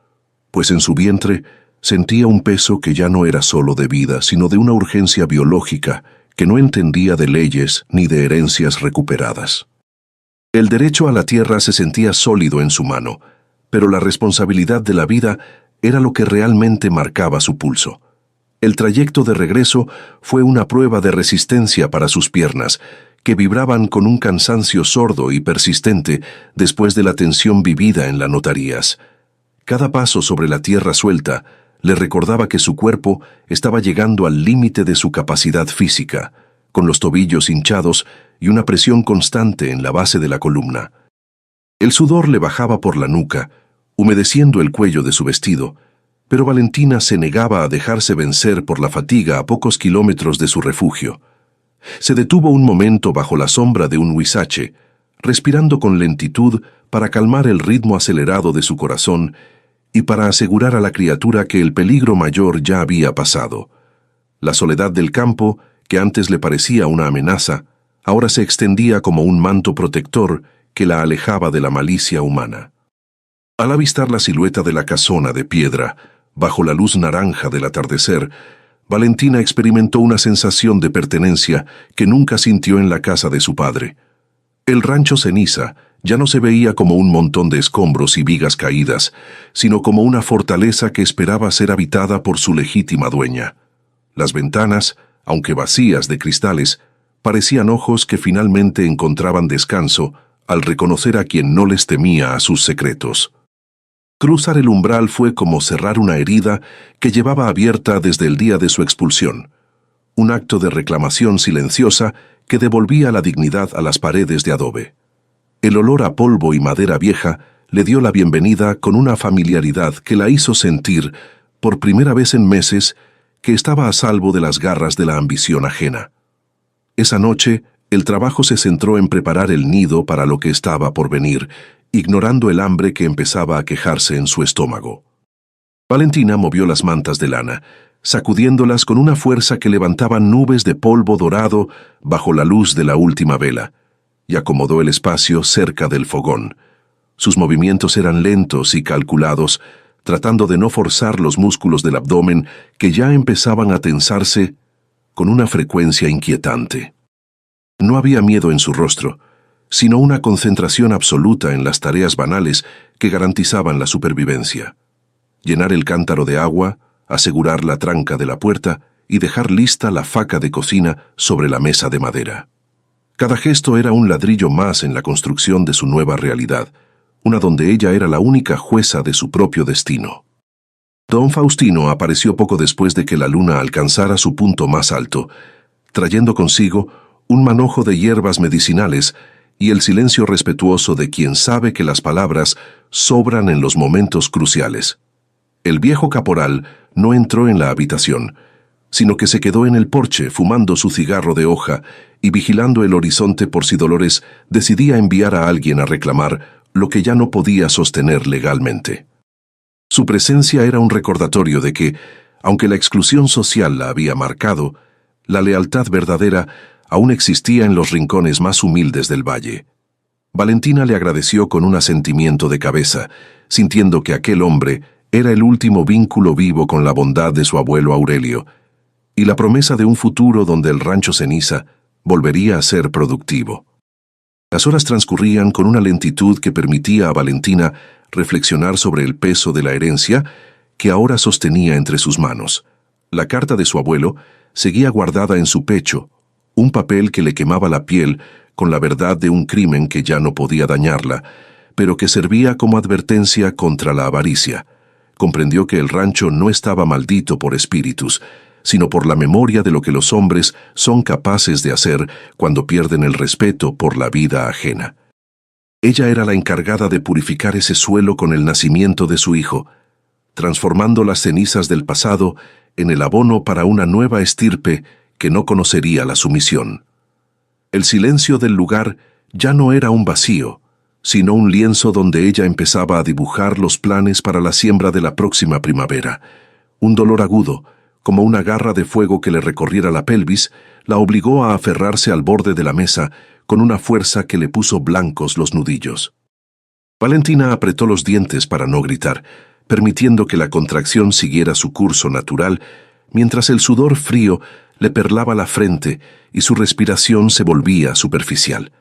pues en su vientre sentía un peso que ya no era solo de vida, sino de una urgencia biológica que no entendía de leyes ni de herencias recuperadas. El derecho a la tierra se sentía sólido en su mano, pero la responsabilidad de la vida era lo que realmente marcaba su pulso. El trayecto de regreso fue una prueba de resistencia para sus piernas, que vibraban con un cansancio sordo y persistente después de la tensión vivida en las notarías. Cada paso sobre la tierra suelta le recordaba que su cuerpo estaba llegando al límite de su capacidad física, con los tobillos hinchados y una presión constante en la base de la columna. El sudor le bajaba por la nuca, humedeciendo el cuello de su vestido, pero Valentina se negaba a dejarse vencer por la fatiga a pocos kilómetros de su refugio. Se detuvo un momento bajo la sombra de un huizache, respirando con lentitud para calmar el ritmo acelerado de su corazón y para asegurar a la criatura que el peligro mayor ya había pasado. La soledad del campo, que antes le parecía una amenaza, ahora se extendía como un manto protector que la alejaba de la malicia humana. Al avistar la silueta de la casona de piedra, bajo la luz naranja del atardecer, Valentina experimentó una sensación de pertenencia que nunca sintió en la casa de su padre. El rancho Ceniza ya no se veía como un montón de escombros y vigas caídas, sino como una fortaleza que esperaba ser habitada por su legítima dueña. Las ventanas, aunque vacías de cristales, parecían ojos que finalmente encontraban descanso al reconocer a quien no les temía a sus secretos. Cruzar el umbral fue como cerrar una herida que llevaba abierta desde el día de su expulsión, un acto de reclamación silenciosa que devolvía la dignidad a las paredes de adobe. El olor a polvo y madera vieja le dio la bienvenida con una familiaridad que la hizo sentir, por primera vez en meses, que estaba a salvo de las garras de la ambición ajena. Esa noche, el trabajo se centró en preparar el nido para lo que estaba por venir, ignorando el hambre que empezaba a quejarse en su estómago. Valentina movió las mantas de lana, sacudiéndolas con una fuerza que levantaba nubes de polvo dorado bajo la luz de la última vela, y acomodó el espacio cerca del fogón. Sus movimientos eran lentos y calculados, tratando de no forzar los músculos del abdomen que ya empezaban a tensarse con una frecuencia inquietante. No había miedo en su rostro, sino una concentración absoluta en las tareas banales que garantizaban la supervivencia. Llenar el cántaro de agua, asegurar la tranca de la puerta y dejar lista la faca de cocina sobre la mesa de madera. Cada gesto era un ladrillo más en la construcción de su nueva realidad, una donde ella era la única jueza de su propio destino. Don Faustino apareció poco después de que la luna alcanzara su punto más alto, trayendo consigo un manojo de hierbas medicinales y el silencio respetuoso de quien sabe que las palabras sobran en los momentos cruciales. El viejo caporal no entró en la habitación, sino que se quedó en el porche fumando su cigarro de hoja y vigilando el horizonte por si Dolores decidía enviar a alguien a reclamar lo que ya no podía sostener legalmente. Su presencia era un recordatorio de que, aunque la exclusión social la había marcado, la lealtad verdadera aún existía en los rincones más humildes del valle. Valentina le agradeció con un asentimiento de cabeza, sintiendo que aquel hombre era el último vínculo vivo con la bondad de su abuelo Aurelio, y la promesa de un futuro donde el rancho Ceniza volvería a ser productivo. Las horas transcurrían con una lentitud que permitía a Valentina reflexionar sobre el peso de la herencia que ahora sostenía entre sus manos. La carta de su abuelo seguía guardada en su pecho, un papel que le quemaba la piel con la verdad de un crimen que ya no podía dañarla, pero que servía como advertencia contra la avaricia. Comprendió que el rancho no estaba maldito por espíritus, sino por la memoria de lo que los hombres son capaces de hacer cuando pierden el respeto por la vida ajena. Ella era la encargada de purificar ese suelo con el nacimiento de su hijo, transformando las cenizas del pasado en el abono para una nueva estirpe que no conocería la sumisión. El silencio del lugar ya no era un vacío, sino un lienzo donde ella empezaba a dibujar los planes para la siembra de la próxima primavera. Un dolor agudo, como una garra de fuego que le recorriera la pelvis, la obligó a aferrarse al borde de la mesa con una fuerza que le puso blancos los nudillos. Valentina apretó los dientes para no gritar, permitiendo que la contracción siguiera su curso natural, mientras el sudor frío le perlaba la frente y su respiración se volvía superficial.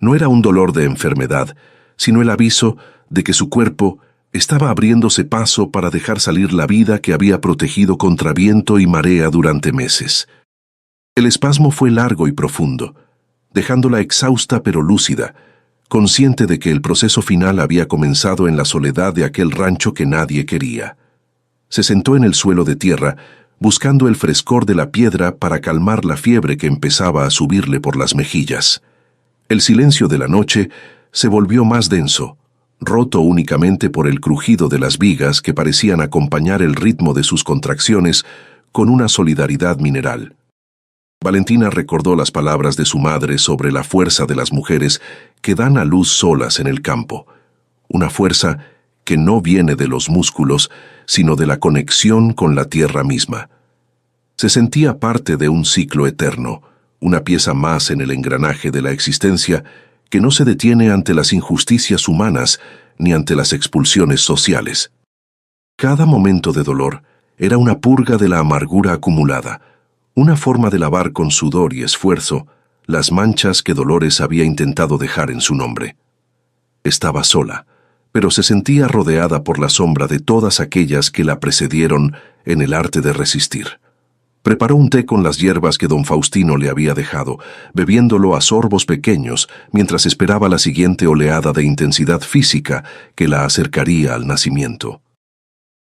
No era un dolor de enfermedad, sino el aviso de que su cuerpo estaba abriéndose paso para dejar salir la vida que había protegido contra viento y marea durante meses. El espasmo fue largo y profundo, dejándola exhausta pero lúcida, consciente de que el proceso final había comenzado en la soledad de aquel rancho que nadie quería. Se sentó en el suelo de tierra, buscando el frescor de la piedra para calmar la fiebre que empezaba a subirle por las mejillas. El silencio de la noche se volvió más denso, roto únicamente por el crujido de las vigas que parecían acompañar el ritmo de sus contracciones con una solidaridad mineral. Valentina recordó las palabras de su madre sobre la fuerza de las mujeres que dan a luz solas en el campo, una fuerza que no viene de los músculos, sino de la conexión con la tierra misma. Se sentía parte de un ciclo eterno, una pieza más en el engranaje de la existencia que no se detiene ante las injusticias humanas ni ante las expulsiones sociales. Cada momento de dolor era una purga de la amargura acumulada, una forma de lavar con sudor y esfuerzo las manchas que Dolores había intentado dejar en su nombre. Estaba sola, pero se sentía rodeada por la sombra de todas aquellas que la precedieron en el arte de resistir. Preparó un té con las hierbas que don Faustino le había dejado, bebiéndolo a sorbos pequeños mientras esperaba la siguiente oleada de intensidad física que la acercaría al nacimiento.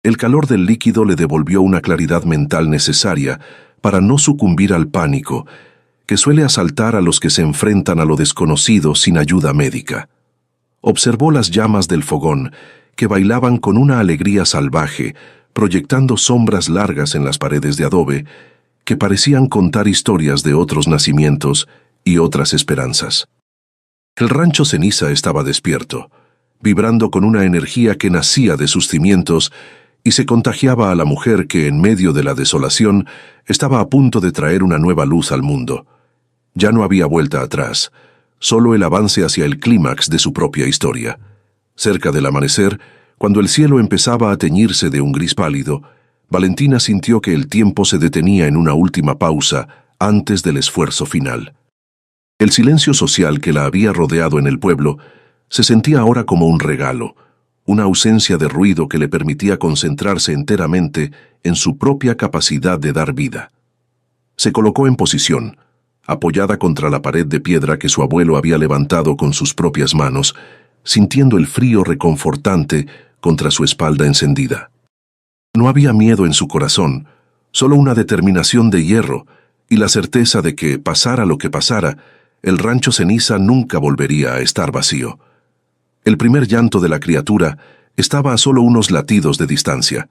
El calor del líquido le devolvió una claridad mental necesaria para no sucumbir al pánico, que suele asaltar a los que se enfrentan a lo desconocido sin ayuda médica. Observó las llamas del fogón, que bailaban con una alegría salvaje, proyectando sombras largas en las paredes de adobe, que parecían contar historias de otros nacimientos y otras esperanzas. El rancho Ceniza estaba despierto, vibrando con una energía que nacía de sus cimientos y se contagiaba a la mujer que, en medio de la desolación, estaba a punto de traer una nueva luz al mundo. Ya no había vuelta atrás, solo el avance hacia el clímax de su propia historia. Cerca del amanecer, cuando el cielo empezaba a teñirse de un gris pálido, Valentina sintió que el tiempo se detenía en una última pausa antes del esfuerzo final. El silencio social que la había rodeado en el pueblo se sentía ahora como un regalo, una ausencia de ruido que le permitía concentrarse enteramente en su propia capacidad de dar vida. Se colocó en posición, apoyada contra la pared de piedra que su abuelo había levantado con sus propias manos, sintiendo el frío reconfortante contra su espalda encendida. No había miedo en su corazón, solo una determinación de hierro y la certeza de que, pasara lo que pasara, el rancho Ceniza nunca volvería a estar vacío. El primer llanto de la criatura estaba a solo unos latidos de distancia,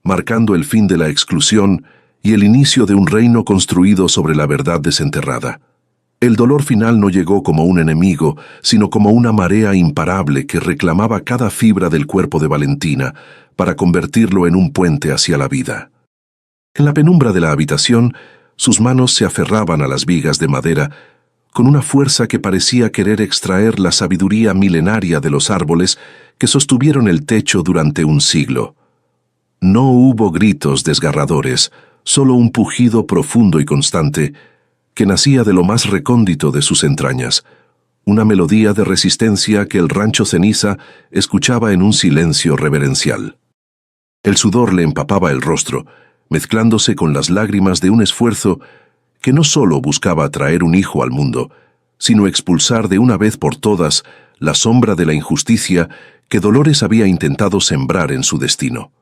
marcando el fin de la exclusión y el inicio de un reino construido sobre la verdad desenterrada. El dolor final no llegó como un enemigo, sino como una marea imparable que reclamaba cada fibra del cuerpo de Valentina para convertirlo en un puente hacia la vida. En la penumbra de la habitación, sus manos se aferraban a las vigas de madera con una fuerza que parecía querer extraer la sabiduría milenaria de los árboles que sostuvieron el techo durante un siglo. No hubo gritos desgarradores, solo un pujido profundo y constante que nacía de lo más recóndito de sus entrañas, una melodía de resistencia que el rancho Ceniza escuchaba en un silencio reverencial. El sudor le empapaba el rostro, mezclándose con las lágrimas de un esfuerzo que no solo buscaba traer un hijo al mundo, sino expulsar de una vez por todas la sombra de la injusticia que Dolores había intentado sembrar en su destino.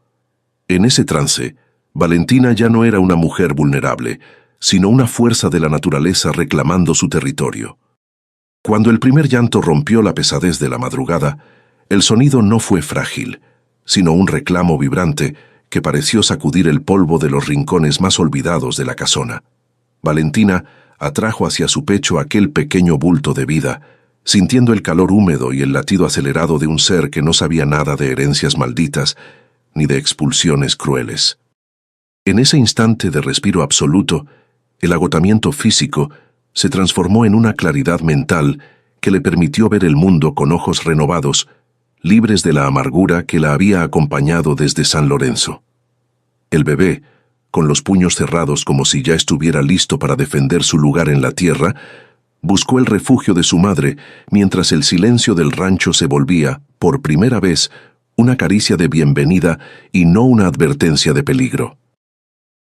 En ese trance, Valentina ya no era una mujer vulnerable, sino una fuerza de la naturaleza reclamando su territorio. Cuando el primer llanto rompió la pesadez de la madrugada, el sonido no fue frágil, sino un reclamo vibrante que pareció sacudir el polvo de los rincones más olvidados de la casona. Valentina atrajo hacia su pecho aquel pequeño bulto de vida, sintiendo el calor húmedo y el latido acelerado de un ser que no sabía nada de herencias malditas ni de expulsiones crueles. En ese instante de respiro absoluto, el agotamiento físico se transformó en una claridad mental que le permitió ver el mundo con ojos renovados, libres de la amargura que la había acompañado desde San Lorenzo. El bebé, con los puños cerrados como si ya estuviera listo para defender su lugar en la tierra, buscó el refugio de su madre mientras el silencio del rancho se volvía, por primera vez, una caricia de bienvenida y no una advertencia de peligro.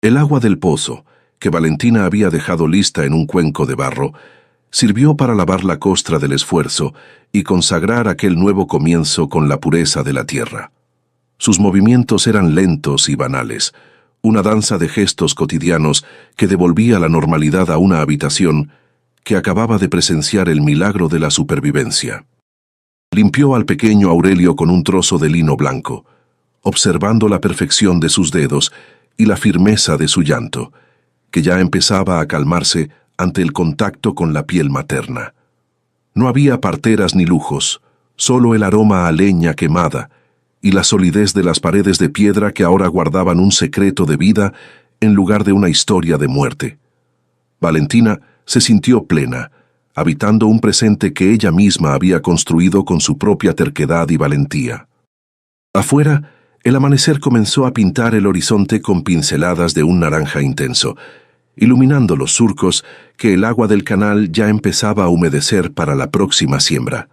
El agua del pozo, que Valentina había dejado lista en un cuenco de barro, sirvió para lavar la costra del esfuerzo y consagrar aquel nuevo comienzo con la pureza de la tierra. Sus movimientos eran lentos y banales, una danza de gestos cotidianos que devolvía la normalidad a una habitación que acababa de presenciar el milagro de la supervivencia. Limpió al pequeño Aurelio con un trozo de lino blanco, observando la perfección de sus dedos y la firmeza de su llanto, que ya empezaba a calmarse ante el contacto con la piel materna. No había parteras ni lujos, solo el aroma a leña quemada y la solidez de las paredes de piedra que ahora guardaban un secreto de vida en lugar de una historia de muerte. Valentina se sintió plena, habitando un presente que ella misma había construido con su propia terquedad y valentía. Afuera, el amanecer comenzó a pintar el horizonte con pinceladas de un naranja intenso, iluminando los surcos que el agua del canal ya empezaba a humedecer para la próxima siembra.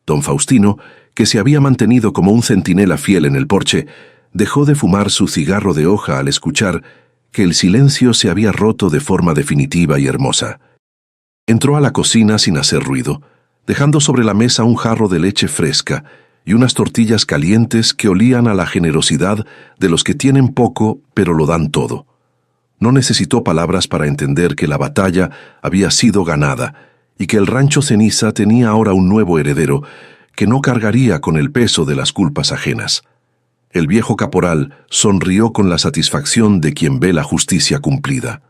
Don Faustino, que se había mantenido como un centinela fiel en el porche, dejó de fumar su cigarro de hoja al escuchar que el silencio se había roto de forma definitiva y hermosa. Entró a la cocina sin hacer ruido, dejando sobre la mesa un jarro de leche fresca y unas tortillas calientes que olían a la generosidad de los que tienen poco pero lo dan todo. No necesitó palabras para entender que la batalla había sido ganada y que el rancho Ceniza tenía ahora un nuevo heredero que no cargaría con el peso de las culpas ajenas. El viejo caporal sonrió con la satisfacción de quien ve la justicia cumplida.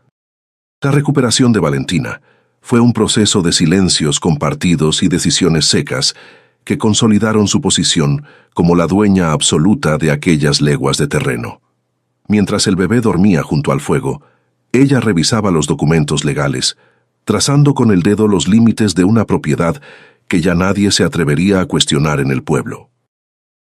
La recuperación de Valentina fue un proceso de silencios compartidos y decisiones secas que consolidaron su posición como la dueña absoluta de aquellas leguas de terreno. Mientras el bebé dormía junto al fuego, ella revisaba los documentos legales, trazando con el dedo los límites de una propiedad que ya nadie se atrevería a cuestionar en el pueblo.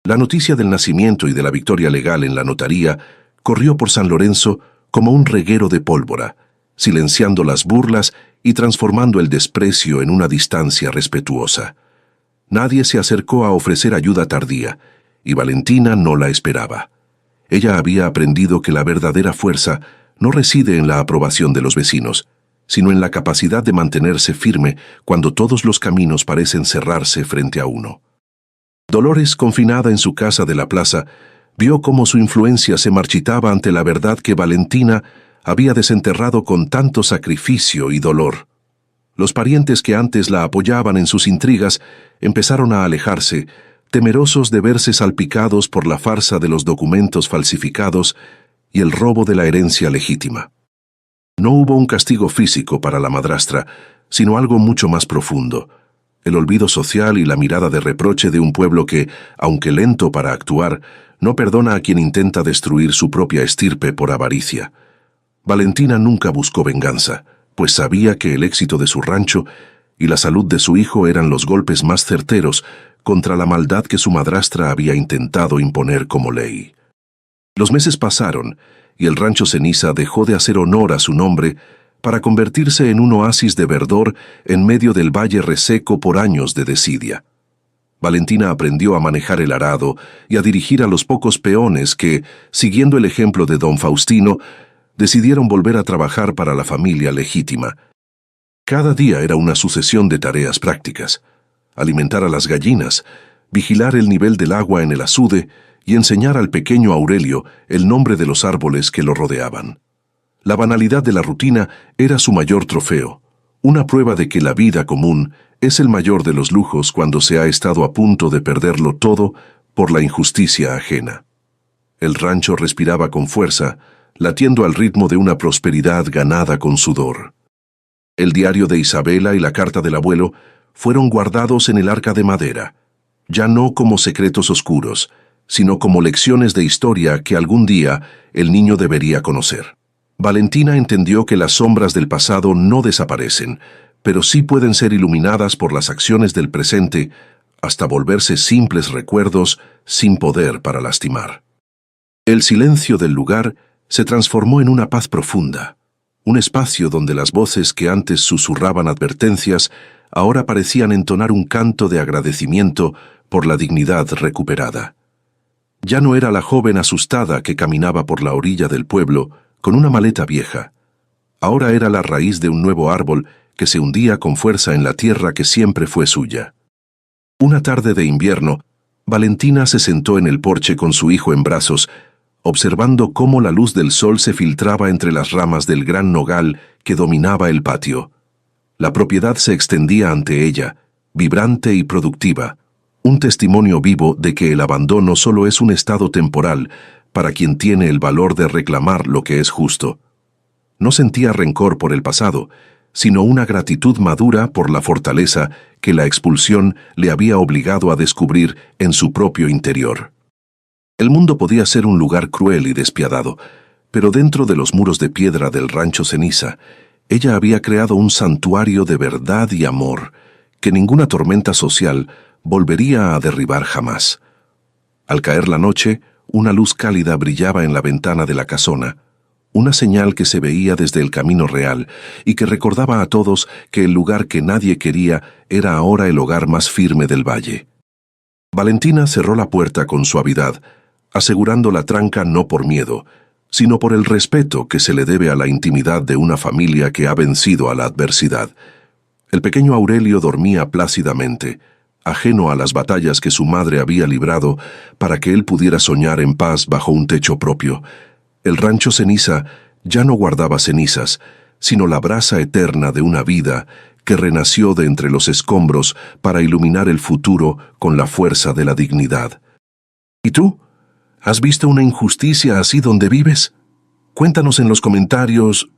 La noticia del nacimiento y de la victoria legal en la notaría corrió por San Lorenzo como un reguero de pólvora, silenciando las burlas y transformando el desprecio en una distancia respetuosa. Nadie se acercó a ofrecer ayuda tardía, y Valentina no la esperaba. Ella había aprendido que la verdadera fuerza no reside en la aprobación de los vecinos, sino en la capacidad de mantenerse firme cuando todos los caminos parecen cerrarse frente a uno. Dolores, confinada en su casa de la plaza, vio cómo su influencia se marchitaba ante la verdad que Valentina había desenterrado con tanto sacrificio y dolor. Los parientes que antes la apoyaban en sus intrigas empezaron a alejarse, temerosos de verse salpicados por la farsa de los documentos falsificados y el robo de la herencia legítima. No hubo un castigo físico para la madrastra, sino algo mucho más profundo: el olvido social y la mirada de reproche de un pueblo que, aunque lento para actuar, no perdona a quien intenta destruir su propia estirpe por avaricia. Valentina nunca buscó venganza, pues sabía que el éxito de su rancho y la salud de su hijo eran los golpes más certeros contra la maldad que su madrastra había intentado imponer como ley. Los meses pasaron y el rancho Ceniza dejó de hacer honor a su nombre para convertirse en un oasis de verdor en medio del valle reseco por años de desidia. Valentina aprendió a manejar el arado y a dirigir a los pocos peones que, siguiendo el ejemplo de don Faustino, decidieron volver a trabajar para la familia legítima. Cada día era una sucesión de tareas prácticas: alimentar a las gallinas, vigilar el nivel del agua en el azude y enseñar al pequeño Aurelio el nombre de los árboles que lo rodeaban. La banalidad de la rutina era su mayor trofeo, una prueba de que la vida común es el mayor de los lujos cuando se ha estado a punto de perderlo todo por la injusticia ajena. El rancho respiraba con fuerza, latiendo al ritmo de una prosperidad ganada con sudor. El diario de Isabela y la carta del abuelo fueron guardados en el arca de madera, ya no como secretos oscuros, sino como lecciones de historia que algún día el niño debería conocer. Valentina entendió que las sombras del pasado no desaparecen, pero sí pueden ser iluminadas por las acciones del presente hasta volverse simples recuerdos sin poder para lastimar. El silencio del lugar se transformó en una paz profunda, un espacio donde las voces que antes susurraban advertencias ahora parecían entonar un canto de agradecimiento por la dignidad recuperada. Ya no era la joven asustada que caminaba por la orilla del pueblo con una maleta vieja. Ahora era la raíz de un nuevo árbol que se hundía con fuerza en la tierra que siempre fue suya. Una tarde de invierno, Valentina se sentó en el porche con su hijo en brazos, observando cómo la luz del sol se filtraba entre las ramas del gran nogal que dominaba el patio. La propiedad se extendía ante ella, vibrante y productiva, un testimonio vivo de que el abandono solo es un estado temporal para quien tiene el valor de reclamar lo que es justo. No sentía rencor por el pasado, sino una gratitud madura por la fortaleza que la expulsión le había obligado a descubrir en su propio interior. El mundo podía ser un lugar cruel y despiadado, pero dentro de los muros de piedra del rancho Ceniza, ella había creado un santuario de verdad y amor que ninguna tormenta social volvería a derribar jamás. Al caer la noche, una luz cálida brillaba en la ventana de la casona, una señal que se veía desde el camino real y que recordaba a todos que el lugar que nadie quería era ahora el hogar más firme del valle. Valentina cerró la puerta con suavidad, asegurando la tranca no por miedo, sino por el respeto que se le debe a la intimidad de una familia que ha vencido a la adversidad. El pequeño Aurelio dormía plácidamente, ajeno a las batallas que su madre había librado para que él pudiera soñar en paz bajo un techo propio. El rancho Ceniza ya no guardaba cenizas, sino la brasa eterna de una vida que renació de entre los escombros para iluminar el futuro con la fuerza de la dignidad. ¿Y tú? ¿Has visto una injusticia así donde vives? Cuéntanos en los comentarios